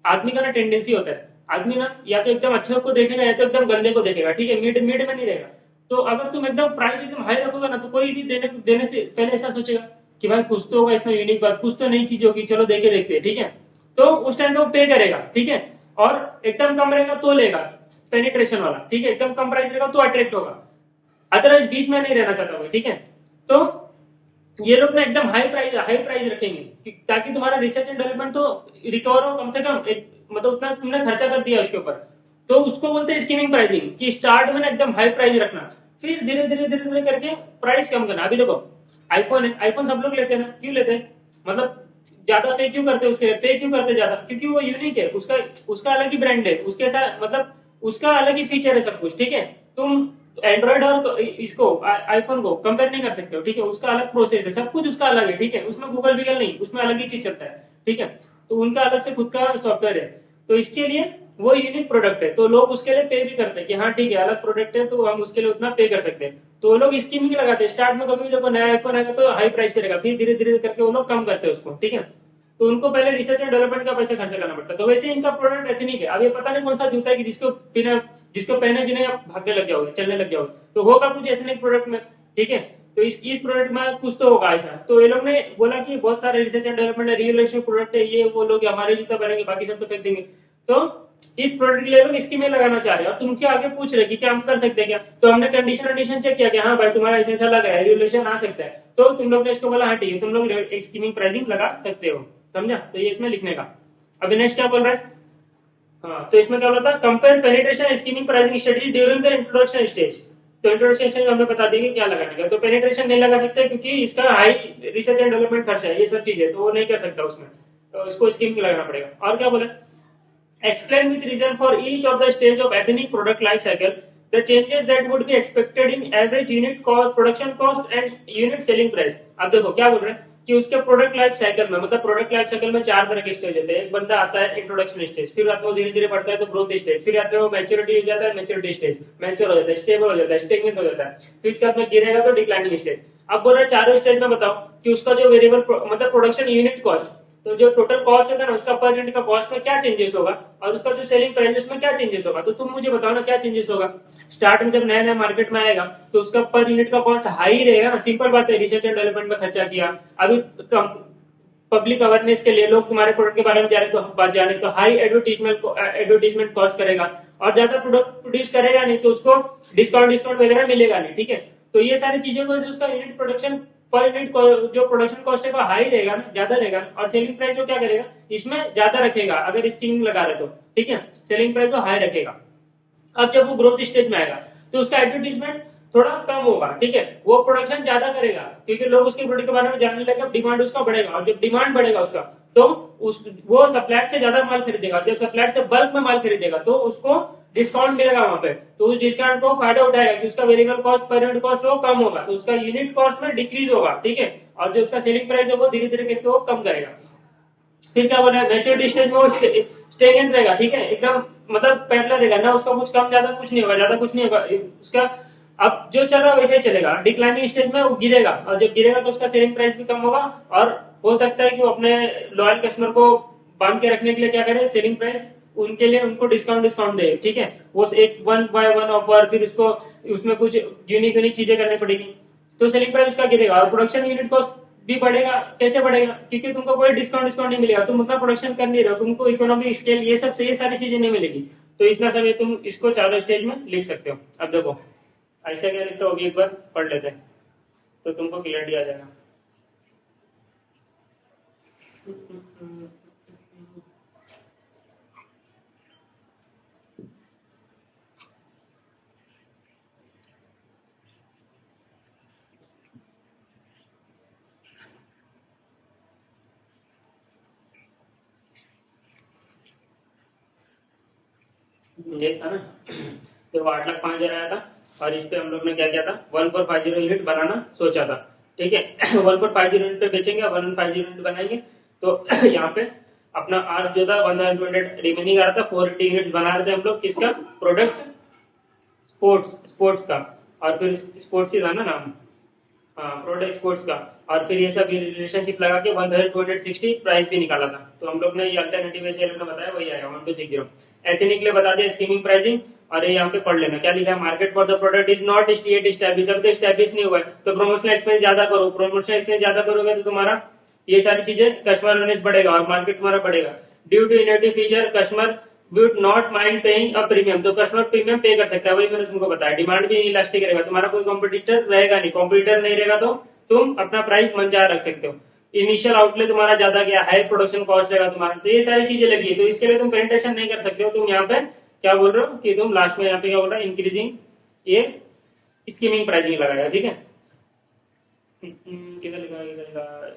आदमी का ना टेंडेंसी होता है, आदमी ना या तो एकदम अच्छे को देखेगा या तो एकदम गंदे को देखेगा, ठीक है, मिड में नहीं रहेगा। तो अगर तुम एकदम प्राइस एकदम हाई रखोगे ना, तो कोई भी देने से पहले ऐसा सोचेगा कि भाई कुछ तो होगा इसमें यूनिक बात, कुछ तो नई चीज होगी, चलो देखते हैं, ठीक है। तो उस टाइम पे वो पे करेगा, ठीक है, और एकदम कम रहेगा तो लेगा पेनिट्रेशन वाला, ठीक है, एकदम कम प्राइस रहेगा तो अट्रैक्ट होगा, अदरवाइज बीच में नहीं रहना चाहता वो, ठीक है। तो ये लोग ना एकदम हाई प्राइस रखेंगे ताकि तुम्हारा रिसर्च एंड डेवलपमेंट तो रिकवर हो कम से कम, मतलब उतना तुमने खर्चा कर दिया उसके ऊपर, तो उसको बोलते हैं स्कीमिंग प्राइसिंग, कि स्टार्ट में ना एकदम हाई प्राइस रखना, फिर धीरे धीरे करके प्राइस कम करना। अभी देखो आईफोन है, आईफोन सब लोग लेते हैं ना, क्यों लेते हैं, मतलब ज्यादा पे क्यों करते हैं, उसके पे क्यों करते ज्यादा, क्योंकि वो यूनिक है, उसका अलग ही ब्रांड है, उसके साथ मतलब उसका अलग ही फीचर है सब कुछ, ठीक है। तुम एंड्रॉइड और इसको आईफोन को कंपेयर नहीं कर सकते हो, ठीक है, उसका अलग प्रोसेस है, सब कुछ उसका अलग है, ठीक है, उसमें गूगल विगल नहीं, उसमें अलग ही चीज चलता है, ठीक है। तो उनका अलग से खुद का सॉफ्टवेयर है, तो इसके लिए वो यूनिक प्रोडक्ट है, तो लोग उसके लिए पे भी करते हैं कि हाँ ठीक है अलग प्रोडक्ट है तो हम उसके लिए उतना पे कर सकते हैं। तो वो लोग स्कीमिंग लगाते हैं। स्टार्ट में कभी भी देखो नया आईफोन आएगा तो हाई प्राइस पे रहेगा, फिर धीरे धीरे करके वो लोग कम करते हैं उसको, ठीक है। तो उनको पहले रिसर्च एंड डेवलपमेंट का पैसा खर्चा करना पड़ता है। तो वैसे इनका प्रोडक्ट एथनिक है। अब ये पता नहीं कौन सा जूता है कि जिसको पहने बिना आप भागने लग जाओगे, चलने लग जाओगे, तो होगा कुछ एथनिक प्रोडक्ट में, ठीक है। तो इस प्रोडक्ट में कुछ तो होगा ऐसा। तो ये लोग ने बोला कि बहुत सारे रिसर्च एंड डेवलपमेंट रियलेशन प्रोडक्ट है, ये वो लोग हमारे जूता पहनेंगे बाकी सब तो फेंक देंगे। तो इस प्रोडक्ट के लिए लोग स्कीम में लगाना चाह रहे हैं और तुम क्या आगे पूछ रहे कि क्या हम कर सकते हैं क्या। तो हमने कंडीशन चेक किया कि हाँ भाई तुम्हारा ऐसा लग रहा है, रेगुलेशन आ सकता है, तो तुम लोग ने इसको बोला हाँ ठीक है तुम लोग स्कीमिंग प्राइसिंग लगा सकते हो, समझा। तो ये इसमें लिखने का। अभी नेक्स्ट क्या बोल रहा है, हाँ तो इसमें क्या बोला था, compare penetration skimming pricing study during the introduction stage. तो इंट्रोडक्शन स्टेज में हमें बता देंगे क्या लगाने का। तो पेनिट्रेशन नहीं लगा सकते क्योंकि इसका हाई रिसर्च एंड डेवलपमेंट खर्चा है, ये सब चीज है, तो वो नहीं कर सकता उसमें, तो इसको स्कीमिंग लगाना पड़ेगा। और क्या बोला, explain with reason for each of the stage of ethnic product life cycle the changes that would be expected in average unit cost, production cost and unit selling price। अब देखो क्या बोल रहे हैं कि उसके प्रोडक्ट लाइफ साइकिल में, मतलब प्रोडक्ट लाइफ साइकिल में 4 तरह के स्टेज होते हैं। एक बंदा आता है इंट्रोडक्शन स्टेज, फिर आता है धीरे धीरे बढ़ता है तो ग्रोथ स्टेज, फिर आता है वो मैच्योरिटी हो जाता है, मैच्योरिटी स्टेज, मैच्योर हो जाता है, स्टेबल हो जाता है, स्टेगनेंट हो जाता है, फिर इसके बाद में गिरेगा तो डिक्लाइनिंग स्टेज। अब बोल रहे हैं चारों स्टेज में बताओ कि उसका जो वेरिएबल मतलब प्रोडक्शन यूनिट कॉस्ट, तो जो टोटल कॉस्ट होगा ना उसका पर यूनिट का कॉस्ट में क्या चेंजेस होगा और उसका जो सेलिंग प्राइस में क्या चेंजेस होगा। तो तुम मुझे बताओ ना क्या चेंजेस होगा। स्टार्ट में जब नया नया मार्केट में आएगा तो उसका पर यूनिट का कॉस्ट हाई रहेगा ना, सिंपल बात है, रिसर्च एंड डेवलपमेंट में खर्चा किया। अभी पब्लिक अवेयरनेस के लिए लोग तुम्हारे प्रोडक्ट के बारे में जाने तो बात जाने तो हाई एडवर्टीजमेंट कॉस्ट करेगा और ज्यादा प्रोडक्ट प्रोड्यूस करेगा नहीं तो उसको डिस्काउंट वगैरह मिलेगा नहीं, ठीक है। तो ये सारी चीजों को उसका यूनिट प्रोडक्शन पर यूनिट जो प्रोडक्शन कॉस्ट है वो हाई रहेगा ना, ज्यादा रहेगा, और सेलिंग प्राइस जो क्या करेगा इसमें ज्यादा रखेगा अगर स्कीमिंग लगा रहे तो, ठीक है। सेलिंग प्राइस जो हाई रखेगा। अब जब वो ग्रोथ स्टेज में आएगा तो उसका एडवर्टीजमेंट थोड़ा कम होगा, ठीक है। वो प्रोडक्शन ज्यादा करेगा क्योंकि लोग उसके प्रोडक्ट के बारे में जानने लगे, डिमांड उसका बढ़ेगा, और जब डिमांड बढ़ेगा उसका तो वो सप्लायर से ज्यादा माल खरीदेगा। जब सप्लायर से बल्क में माल खरीदेगा तो उसको डिस्काउंट मिलेगा वहां पे, तो उस डिस्काउंट को फायदा उठाएगा कि उसका variable cost per unit cost वो कम होगा, तो उसका यूनिट कॉस्ट में डिक्रीज होगा, ठीक है। और जो उसका सेलिंग प्राइस है वो धीरे धीरे करके वो कम करेगा। फिर क्या बोल रहा है, मैच्योरिटी स्टेज में वो स्टेगनेंट रहेगा, ठीक है, एकदम मतलब पैरेलल रहेगा ना, उसका कुछ कम ज्यादा कुछ नहीं होगा, ज्यादा कुछ नहीं होगा उसका। अब जो चल रहा है वैसे ही चलेगा। डिक्लाइनिंग स्टेज में वो गिरेगा और जब गिरेगा तो उसका सेलिंग प्राइस भी कम होगा, और हो सकता है कि वो अपने लॉयल कस्टमर को बांध के रखने के लिए क्या करे, सेलिंग प्राइस उनके लिए उनको डिस्काउंट दे, ठीक है। वो एक 1 बाय 1 ऑफर, फिर उसको उसमें कुछ यूनिक चीजें करनी पड़ेगी, तो सेलिंग प्राइस उसका गिरेगा। और प्रोडक्शन यूनिट कॉस्ट भी बढ़ेगा। कैसे बढ़ेगा, क्योंकि तुमको कोई डिस्काउंट नहीं मिलेगा, तुम उतना प्रोडक्शन कर नहीं रहे हो, तुमको इकोनॉमिक स्केल ये सब से ये सारी चीजें नहीं मिलेगी। तो इतना समय तुम इसको चारों स्टेज में लिख सकते हो। अब देखो ऐसा क्या लिखते हो, एक बार पढ़ लेते हैं तो तुमको क्लियरिटी आ जाएगा। ये था ना, तो 8,05,000 आया था और इस पे हम लोग ने क्या किया था, 1450 यूनिट बनाना सोचा था, ठीक है। 1450 यूनिट पे बेचेंगे, 1150 यूनिट बनाएंगे। तो यहाँ पे अपना आर जो था 1200 रिमेनिंग आ रहा था, 480 यूनिट बना रहे थे हम लोग, किसका प्रोडक्ट, स्पोर्ट्स का, और फिर स्पोर्ट्स ही था ना नाम, हाँ प्रोडक्ट स्पोर्ट्स का। और फिर ये सब रिलेशनशिप लगा के 1260 प्राइस भी निकाला था। तो हम लोग ने ये अल्टरनेटिव ऐसे बताया वही आएगा 1260। एथनिक लिए बता दिया स्कीमिंग प्राइसिंग, और ये यहाँ पे पढ़ लेना क्या लिखा है, market for the product is not yet establish, अब तो एस्टैब्लिश नहीं हुआ है तो प्रमोशनल एक्सपेंस ज्यादा करो, प्रमोशनल एक्सपेंस ज्यादा करोगे तो तुम्हारा ये सारी चीजें कस्टमर अवेयरनेस बढ़ेगा और मार्केट तुम्हारा बढ़ेगा। Due to innovative feature customer would not mind paying a premium, तो कस्टमर प्रीमियम पे कर सकता है, वही मैंने तुमको बताया। डिमांड भी इलास्टिक रहेगा, तुम्हारा कोई कॉम्पिटिटर रहेगा नहीं, कॉम्पिटिटर नहीं रहेगा तो तुम अपना प्राइस मंजा रख सकते हो। इनिशियल आउटले तुम्हारा ज्यादा गया, हाई प्रोडक्शन कॉस्ट रहेगा तुम्हारा, तो ये सारी चीजें लगी है। तो इसके लिए तुम पेनिट्रेशन नहीं कर सकते हो। तुम यहाँ पे क्या बोल रहे हो कि तुम लास्ट में यहाँ पे क्या बोल रहा है, इंक्रीजिंग ये स्कीमिंग प्राइसिंग लगाएगा, ठीक है। किधर लिखा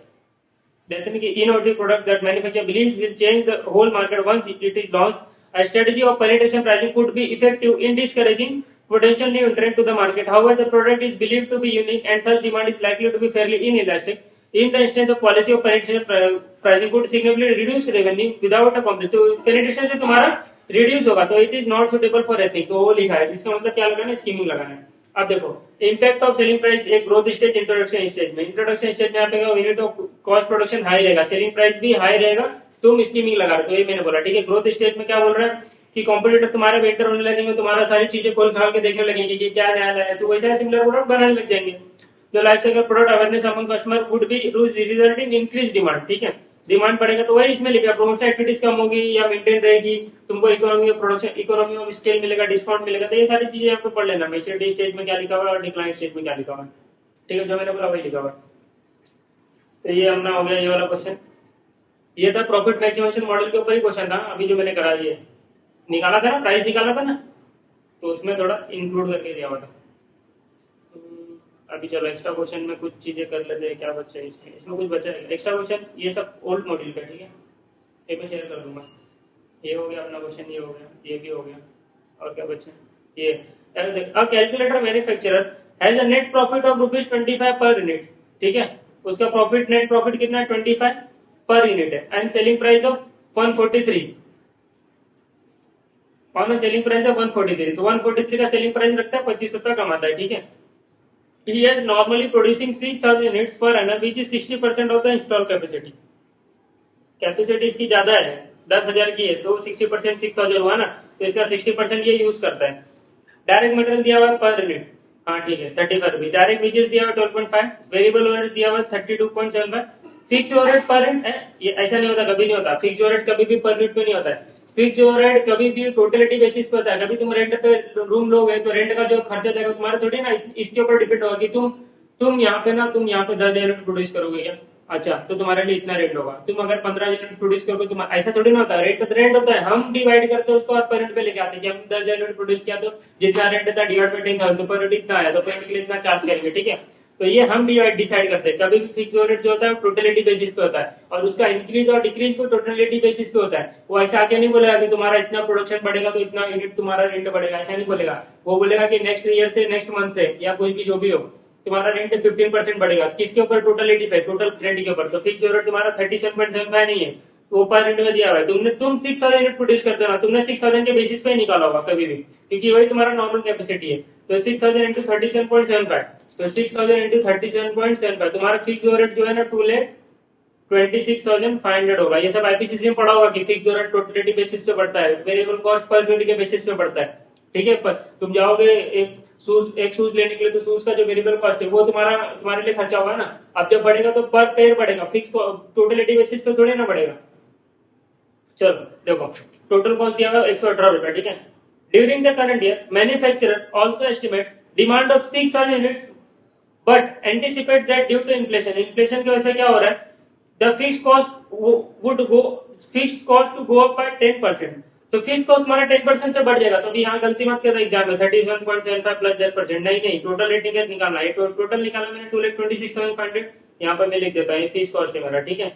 that innovative product that manufacturer believes will change the whole market once it is launched. A strategy of penetration pricing could be effective in discouraging potential new entrant to the market. However, the product is believed to be unique and such demand is likely to be fairly inelastic. In the instance of policy of penetration pricing could significantly reduce revenue without a competition. तो penetration से तुम्हारा reduce होगा तो it is not suitable for ethnic, तो वो लिखा है। इसका मतलब क्या लगाना है, स्कीमिंग लगाना है। अब देखो इम्पैक्ट ऑफ सेलिंग प्राइस एक ग्रोथ स्टेज इंट्रोडक्शन स्टेज में, इंट्रोडक्शन स्टेज में यहाँ पे unit of cost production high रहेगा, सेलिंग प्राइस भी हाई रहेगा, तुम स्कीमिंग लगा रहे हो, तो ये मैंने बोला ठीक है। ग्रोथ स्टेज में क्या बोल रहा है कि कॉम्पिटिटर तुम्हारे बेटर होने लगेंगे, तुम्हारा सारी चीजें खोल खाल के देखने लगेंगे कि क्या नया नया है, तो वैसा सिमिलर प्रोडक्ट बनाने लग जाएंगे। तो life cycle product awareness among customer would be result in increase demand, ठीक है। डिमांड बढ़ेगा तो वही इसमें लिखा, प्रमोशनल एक्टिविटीज कम होगी या मेंटेन रहेगी, तुमको economy of production, economy of scale मिलेगा, डिस्काउंट मिलेगा, तो ये सारी चीजें यहाँ पे पढ़ लेना। मेच्योरिटी स्टेज में क्या लिखा हुआ और डिक्लाइन स्टेज में क्या लिखा हुआ, ठीक है, जो मैंने बोला वही लिखा हुआ। तो ये अपना हो गया ये वाला क्वेश्चन। ये था प्रॉफिट मैक्सिमाइजेशन मॉडल के ऊपर ही क्वेश्चन था अभी जो मैंने करा, ये निकाला था ना, प्राइस निकाला था ना, तो उसमें थोड़ा इंक्लूड करके दिया हुआ था। अभी चलो एक्स्ट्रा क्वेश्चन में कुछ चीजें कर लेते हैं, क्या बचा है इसमें, इसमें कुछ बचा है एक्स्ट्रा क्वेश्चन, ये सब ओल्ड मॉड्यूल का, ठीक है, ये मैं शेयर कर दूंगा। ये हो गया अपना क्वेश्चन, ये हो गया, ये भी हो गया, और क्या बचा ये, अ calculator manufacturer has a net profit of ₹25 per unit, ठीक है, उसका प्रॉफिट नेट प्रॉफिट कितना है 25 पर यूनिट है, and selling price of 143 on selling price है 143, तो 143 का सेलिंग प्राइस रखता है ₹25 कमाता है, ठीक है। He is normally producing 6,000 units per annum, which is 60% of the installed capacity. Capacity इसकी ज्यादा है, 10,000 की है, तो 60% 6,000 हुआ ना, तो इसका 60% ये यूज करता है। डायरेक्ट मटेरियल दिया हुआ है पर यूनिट, हाँ ठीक है 35 रुपीज, डायरेक्ट वेजेस दिया हुआ 12.5, वेरिएबल ओवरहेड दिया हुआ 32.75, फिक्स ओवरहेड पर यूनिट, ये ऐसा नहीं होता, कभी नहीं होता, फिक्स ओवरहेड कभी भी पर यूनिट पे नहीं होता है, फिक्स ओवरहेड कभी भी टोटलिटी बेसिस पे होता है। कभी तुम रेंट पे रूम लोगे तो रेंट का जो खर्चा जाएगा तुम्हारा थोड़ी ना इसके ऊपर डिपेंड होगा कि तुम यहाँ पे ना, तुम यहाँ पे 10 यूनिट प्रोड्यूस करोगे क्या, अच्छा तो तुम्हारे लिए इतना रेंट होगा, तुम अगर 15 यूनिट प्रोड्यूस करोगे, तुम ऐसा थोड़ी ना होता है, रेंट तो रेंट होता है, हम डिवाइड करते हैं उसको और पर यूनिट पे लेके आते हैं कि हम 10 यूनिट प्रोड्यूस किया तो जितना रेंट था डिवाइड बाय 10,000, तो पर यूनिट इतना आया, तो पर यूनिट के लिए इतना चार्ज करेंगे, ठीक है। तो ये हम डिसाइड करते हैं, कभी भी फिक्स ओवरहेड जो होता है टोटलिटी बेसिस पे होता है, और उसका इंक्रीज और डिक्रीज भी टोटलिटी बेसिस पे होता है। वो ऐसा आगे नहीं बोलेगा कि तुम्हारा इतना प्रोडक्शन बढ़ेगा तो इतना यूनिट तुम्हारा रेंट बढ़ेगा, ऐसा नहीं बोलेगा। वो बोलेगा कि नेक्स्ट ईयर से नेक्स्ट मंथ से या कोई भी जो भी हो तुम्हारा रेंट 15% बढ़ेगा, किसके ऊपर, टोटलिटी पे, टोटल रेंट के ऊपर। तो फिक्स ओवरहेड तुम्हारा 37.75 नहीं है, वो पर यूनिट में दिया हुआ है। तुम 6,000 यूनिट प्रोड्यूस करते हो ना, तुमने 6,000 के बेसिस पे निकाला होगा कभी भी, क्योंकि वही तुम्हारा नॉर्मल कैपेसिटी है। तो 6,000 इंटू 37.75, तो 6,000 इंटू 37.75, तुम्हारा फिक्स ओवरहेड जो है ना 2,26,500 होगा। ये सब आईपीसीसी में पढ़ा होगा कि फिक्स ओवरहेड टोटलिटी बेसिस पे बढ़ता है, वेरिएबल कॉस्ट पर यूनिट के बेसिस पे बढ़ता है, ठीक है। पर तुम जाओगे एक शूज लेने के लिए, तो शूज का जो वेरिएबल कॉस्ट है वो तुम्हारे लिए खर्चा होगा ना। अब जब बढ़ेगा तो पर पेयर बढ़ेगा, फिक्स टोटलिटी बेसिस पे थोड़ी ना बढ़ेगा। चलो देखो टोटल कॉस्ट दिया हुआ 118 रुपए, ठीक है। During the current year manufacturer also estimates demand of 6,000 units but anticipate that due to inflation, inflation की वजह से क्या हो रहा है, the fix cost would go, fix cost to go up by 10%, तो फिक्स कॉस्ट हमारा 10% से बढ़ जाएगा। तो अभी यहाँ गलती मत करना एग्जाम में, 31.75 प्लस 10%, नहीं टोटल रेट निकालना है, टोटल निकाला मैंने 2,26,500, यहाँ पर मैं लिख देता हूँ फिक्स कॉस्ट है मेरा, ठीक है।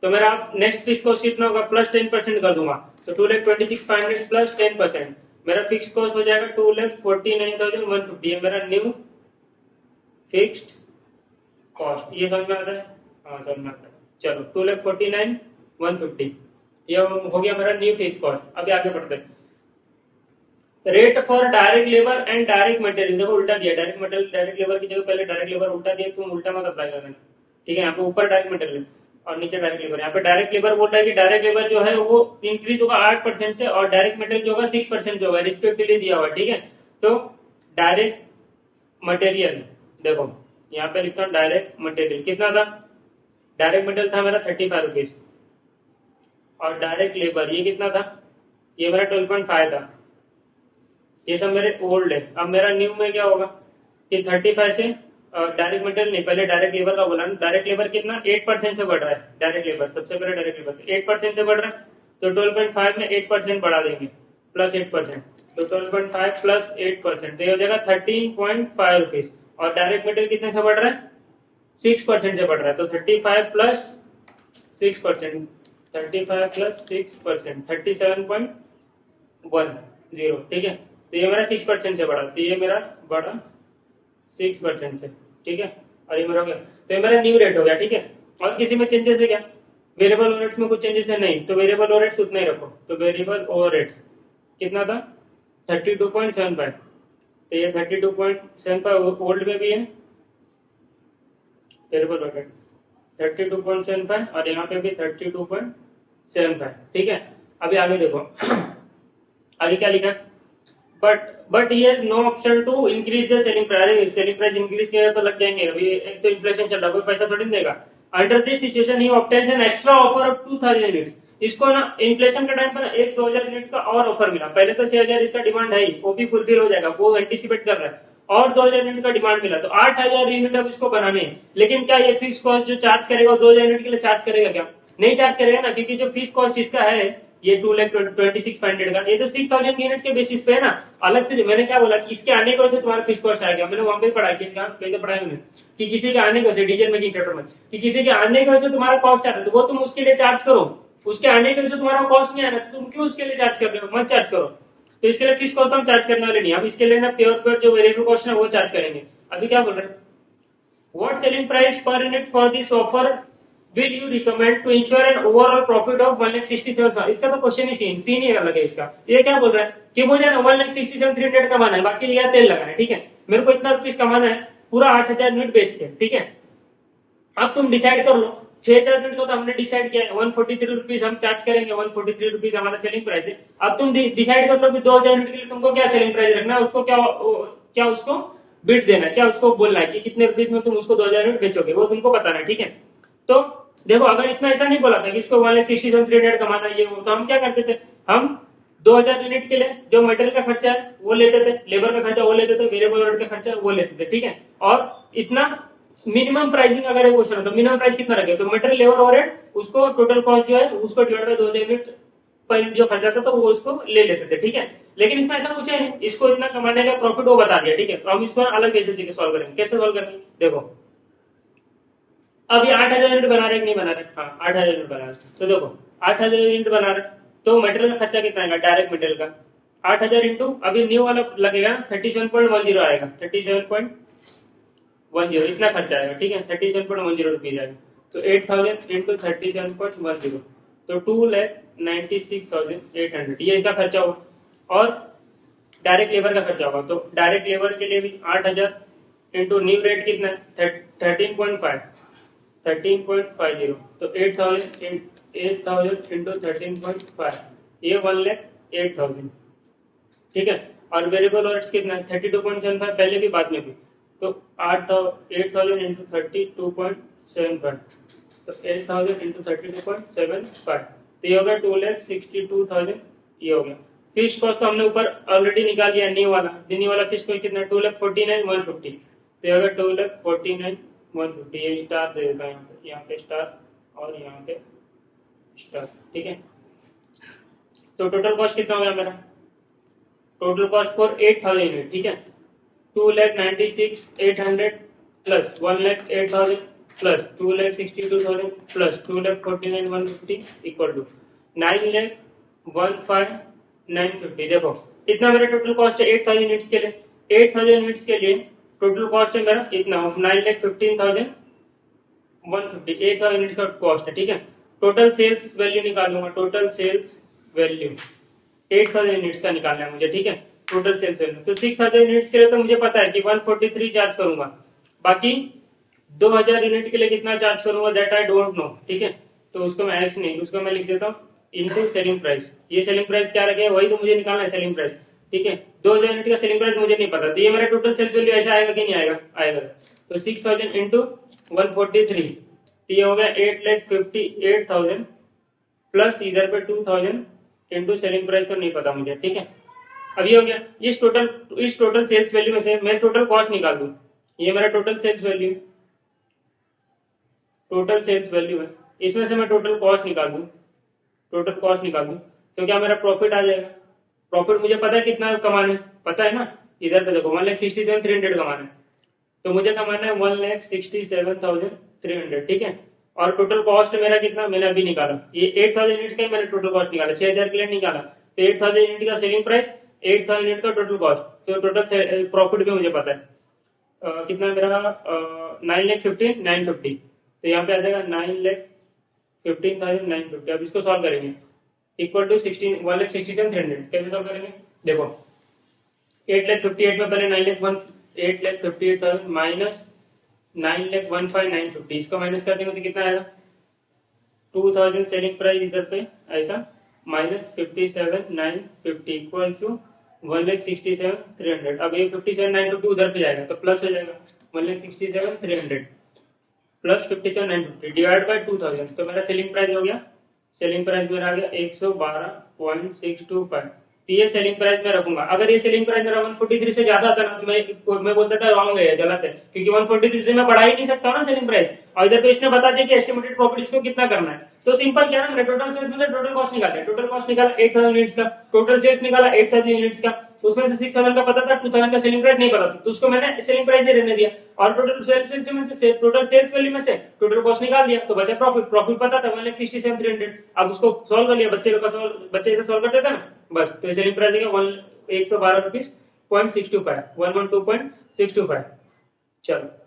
तो मेरा नेक्स्ट फिक्स कॉस्ट कितना होगा, प्लस 10% कर दूंगा, तो 2,26,500 प्लस 10%, मेरा फिक्स कॉस्ट हो जाएगा 2,49,150, ये मेरा न्यू फिक्स्ड कॉस्ट। ये समझ में आता है, हाँ समझ में आता है। चलो 2,49,150 ये हो गया मेरा न्यू फिक्स कॉस्ट। अभी आगे बढ़ते हैं, rate for direct labour and direct material, देखो उल्टा दिया, डायरेक्ट मटेरियल डायरेक्ट लेबर की जगह पहले डायरेक्ट लेबर उल्टा दिया, तुम उल्टा मत अप्लाई करना, ठीक है। यहाँ पे ऊपर डायरेक्ट मटेरियल और नीचे डायरेक्ट लेबर, यहाँ पे डायरेक्ट लेबर बोल रहा है कि डायरेक्ट लेबर जो है वो इंक्रीज होगा 8% से, और डायरेक्ट मटेरियल जो होगा 6% जो होगा, रिस्पेक्टिवली दिया हुआ, ठीक है। तो डायरेक्ट मटेरियल देखो यहाँ पे लिखता हूँ, डायरेक्ट मटेरियल कितना था, डायरेक्ट मटेरियल था मेरा 35 रुपीज, और डायरेक्ट लेबर ये कितना था, ये मेरा 12.5 था। ये सब मेरे ओल्ड है। अब मेरा न्यू में क्या होगा कि 35 से डायरेक्ट मटेरियल नहीं, पहले डायरेक्ट लेबर का बोला ना, डायरेक्ट लेबर कितना 8% से बढ़ रहा है, डायरेक्ट लेबर सबसे पहले डायरेक्ट लेबर 8% से बढ़ रहा है, तो 12.5 में 8% बढ़ा देंगे प्लस 8%, तो 12.5 प्लस 8%, तो ये हो जाएगा 13.5 रुपीज। और डायरेक्ट मटेरियल कितने से बढ़ रहा है, 6% से बढ़ रहा है, तो 35 प्लस 6%, 35 प्लस 6%, 37.10, ठीक है। तो ये मेरा 6% से बढ़ा, तो ये मेरा बढ़ा 6% से, ठीक है। और ये मेरा हो गया, तो ये मेरा न्यू रेट हो गया, ठीक है। और किसी में चेंजेस है क्या, वेरिएबल ओवरहेड्स में कुछ चेंजेस है नहीं, तो वेरिएबल ओवरहेड्स उतना ही रखो, तो वेरिएबल ओवरहेड्स कितना था 32.75, तो ये 32.75 ओल्ड में भी है वेरिएबल ओवरहेड 32.75 और यहाँ पे भी 32.75, ठीक है। अभी आगे देखो आगे क्या लिखा है, but he has no option to increase the selling price. Selling price increase किया तो लग जाएंगे, अभी एक तो इन्फ्लेशन चल रहा है, कोई पैसा थोड़ी नहीं देगा। Under this situation he obtains an extra offer of 2000 units. इसको ना इन्फ्लेशन के टाइम पर एक 2000 यूनिट का और ऑफर मिला, पहले तो 6000 इसका डिमांड है ही, वो भी फुलफिल हो जाएगा, वो एंटीसिपेट कर रहा है, और 2000 यूनिट का डिमांड मिला तो 8000 यूनिट अब इसको बनाने हैं। लेकिन क्या ये फिक्स कॉस्ट जो चार्ज करेगा 2000 यूनिट के लिए चार्ज करेगा क्या? नहीं चार्ज करेगा ना, क्योंकि जो फीस कॉस्ट इसका है ये 2,26,500 का, ये तो 6000 यूनिट के बेसिस पे है ना। अलग से मैंने क्या बोला कि इसके आने की वजह से तुम्हारा फीस कॉस्ट आएगा, मैंने वहां पे पढ़ा कि पहले पढ़ाया मैंने कि किसी के आने की वजह से डीजल मेकिंग सेक्टर में कि किसी के आने की वजह से तुम्हारा कॉस्ट आता है तो वो तुम उसके लिए चार्ज करो, उसके आने की वजह से तुम्हारा कॉस्ट नहीं आना तो तुम क्यों उसके लिए चार्ज कर रहे हो? मत चार्ज करो। तो इसके लिए फीस कॉस्ट हम चार्ज करने वाले नहीं, अब इसके लिए ना प्योर जो वेरिएबल कॉस्ट है वो चार्ज करेंगे। अभी क्या बोल रहे हैं, what selling price per unit for this offer will you recommend to ensure an overall profit of 1,67,000। इसका तो क्वेश्चन ही सीन ही अलग है इसका। ये क्या बोल रहा है कि मुझे 1,67,300 कमाना है, बाकी लिया तेल लगाना है, ठीक है, मेरे को इतना रुपीज कमाना है पूरा 8000 यूनिट बेच के, ठीक है। अब तुम डिसाइड कर लो, 6000 यूनिट को तो हमने डिसाइड किया है 143 रुपीज हम चार्ज करेंगे, 143 रुपीज हमारा सेलिंग प्राइस है। अब तुम डिसाइड कर लो कि 2000 यूनिट के लिए तुमको क्या सेलिंग प्राइस रखना है, उसको क्या उसको बिट देना है, क्या उसको बोलना है कि कितने रुपीज में तुम उसको 2000 यूनिट बेचोगे, वो तुमको बताना है, ठीक है। तो देखो अगर इसमें ऐसा नहीं बोला था कि इसको 1,67,300 कमाना ये वो, तो हम क्या करते थे, हम 2000 यूनिट के लिए जो मटेरियल का खर्चा है वो लेते थे, लेबर का खर्चा वो लेते थे, वेरिएबल ओवरहेड का खर्चा वो लेते थे, ठीक है। और इतना मिनिमम प्राइसिंग अगर क्वेश्चन हो तो मिनिमम प्राइस कितना रखे, तो मटेरियल लेबर ओवरहेड उसको टोटल कॉस्ट जो है उसको डिवाइड बाय 2000 यूनिट पर जो खर्चा था तो वो उसको ले लेते थे, ठीक है। लेकिन इसमें ऐसा कुछ है नहीं, इसको इतना कमाने का प्रॉफिट वो बता दिया, ठीक है। तो हम इसको अलग बेसिस से सॉल्व करेंगे। कैसे सॉल्व करेंगे देखो, अब ये 8000 यूनिट बना रहे नहीं बना रहे, हाँ 8000 यूनिट बना रहे, तो देखो 8000 यूनिट बना रहे तो मटेरियल का खर्चा कितना आएगा, डायरेक्ट मटेरियल का 8000 इंटू अभी न्यू वाला लगेगा 37.10 आएगा, 37.10 इतना खर्चा आएगा, ठीक है, 37.10 रुपीज आएगा। तो 8000 इंटू 37.10 तो 2,96,800 ये इसका खर्चा होगा। और डायरेक्ट लेबर का खर्चा होगा, तो डायरेक्ट लेबर के लिए भी 8000 इंटू न्यू रेट कितना है 13.50 तो 8,000 इंटू 13.5 ये 1,08,000, ठीक है। और वेरिएबल ओवरहेड्स कितना है 32.75 पहले भी बाद में भी, तो 8,000 इंटू 32.75 तो 8,000 इंटू 32.75 तो ये हो गया 2,62,000 ये हो गया। फिश कॉस्ट तो हमने ऊपर ऑलरेडी निकाल लिया, न्यू वाला फिश कॉस्ट कितना 2,49,150 तो ये होगा 2,49,150 ये स्टार दे देता है यहाँ पे स्टार और यहाँ पे स्टार, ठीक है। तो टोटल कॉस्ट कितना हो गया मेरा, टोटल कॉस्ट फॉर 8,000 यूनिट, ठीक है, 2,96,800 plus 1,08,000 plus 2,62,000 plus 2,49,150 equal to 9,15,950। देखो इतना मेरा टोटल कॉस्ट है 8,000 यूनिट्स के लिए, 8,000 यूनिट्स के लिए टोटल कॉस्ट है मेरा इतना 9,15,150, 8,000 यूनिट्स का कॉस्ट है, ठीक है। टोटल सेल्स वैल्यू निकालूंगा, टोटल सेल्स वैल्यू 8,000 यूनिट्स का निकालना है मुझे, ठीक है, टोटल सेल्स वैल्यू। तो 6,000 यूनिट्स के लिए तो मुझे पता है कि 143 चार्ज करूंगा, बाकी 2,000 यूनिट के लिए कितना चार्ज करूंगा दैट आई डोंट नो, ठीक है। तो उसको मैं एक्स नहीं, उसको मैं लिख देता हूँ इनटू सेलिंग प्राइस। ये सेलिंग प्राइस क्या रखे वही तो मुझे निकालना है सेलिंग प्राइस, ठीक है। 2,000 यूनिट का सेलिंग प्राइस मुझे नहीं पता, तो ये मेरा टोटल सेल्स वैल्यू ऐसा आएगा कि नहीं आएगा, आएगा। तो 6,000 इंटू 143 तो ये हो गया 8,58,000 प्लस इधर पे 2,000 इंटू सेलिंग प्राइस तो नहीं पता मुझे, ठीक है। अब ये हो गया, इस टोटल सेल्स वैल्यू में से मैं टोटल कॉस्ट निकाल दूं, ये मेरा टोटल सेल्स वैल्यू है, इसमें से मैं टोटल कॉस्ट निकाल दूं, तो क्या मेरा प्रॉफिट आ जाएगा। प्रॉफिट मुझे पता है कितना कमाना है, पता है ना, इधर पे देखो 1,67,300 कमाना है, तो मुझे कमाना है 1,67,300, ठीक है। और टोटल कॉस्ट मेरा कितना मैंने अभी निकाला, ये 8,000 यूनिट का मैंने टोटल कॉस्ट निकाला, 6,000 के लिए निकाला, तो 8,000 यूनिट का सेलिंग प्राइस 8,000 यूनिट का टोटल कॉस्ट, तो टोटल प्रॉफिट भी मुझे पता है कितना मेरा 9,15,950 तो यहाँ पे आ जाएगा 9,15,950। अब इसको सॉल्व करेंगे इक्वल टू 1,67,300। कैसे सॉल्व करेंगे? देखो 8,58,000 में पहले 8,58,000 माइनस 9,15,950, इसको माइनस कर देंगे तो कितना आएगा? 2,000 सेलिंग प्राइस इधर पे ऐसा माइनस 57,950 इक्वल टू 1,67,300। अब ये 57,950 उधर पे जाएगा तो प्लस हो जाएगा 1,67,300 प्लस 57,950 डिवाइड बाय 2,000, तो मेरा सेलिंग प्राइस हो गया, सेलिंग प्राइस मेरा आ गया 112.625। तो ये सेलिंग प्राइस मैं रखूंगा। अगर ये सेलिंग प्राइस मेरा 143 से ज्यादा था ना तो मैं बोलता था रॉन्ग है, गलत है, क्योंकि 143 से मैं बढ़ा ही नहीं सकता ना सेलिंग प्राइस। और इधर पे इसने बता दिया कि एस्टिमेटेड प्रॉफिट इसको कितना करना है, तो सिंपल क्या है, मैंने टोटल सेल्स में से टोटल कॉस्ट निकाला, टोटल कॉस्ट निकाला 8,000 यूनिट्स का, टोटल सेल्स निकाला 8,000 यूनिट्स का, उसमें से 6,000 का पता था, 2,000 का सेलिंग प्राइस नहीं पता था, तो उसको मैंने सेलिंग प्राइस ही रहने दिया। और टोटल सेल्स वैल्यू में से टोटल सेल्स वैल्यू में से टोटल कॉस्ट निकाल दिया, तो बचा प्रॉफिट। प्रॉफिट पता था 1,67,300। अब उसको सॉल्व कर लिया, बच्चे से सॉल्व करते थे ना, बस। तो सेलिंग प्राइस है 112 रुपीज .625 112.625। चलो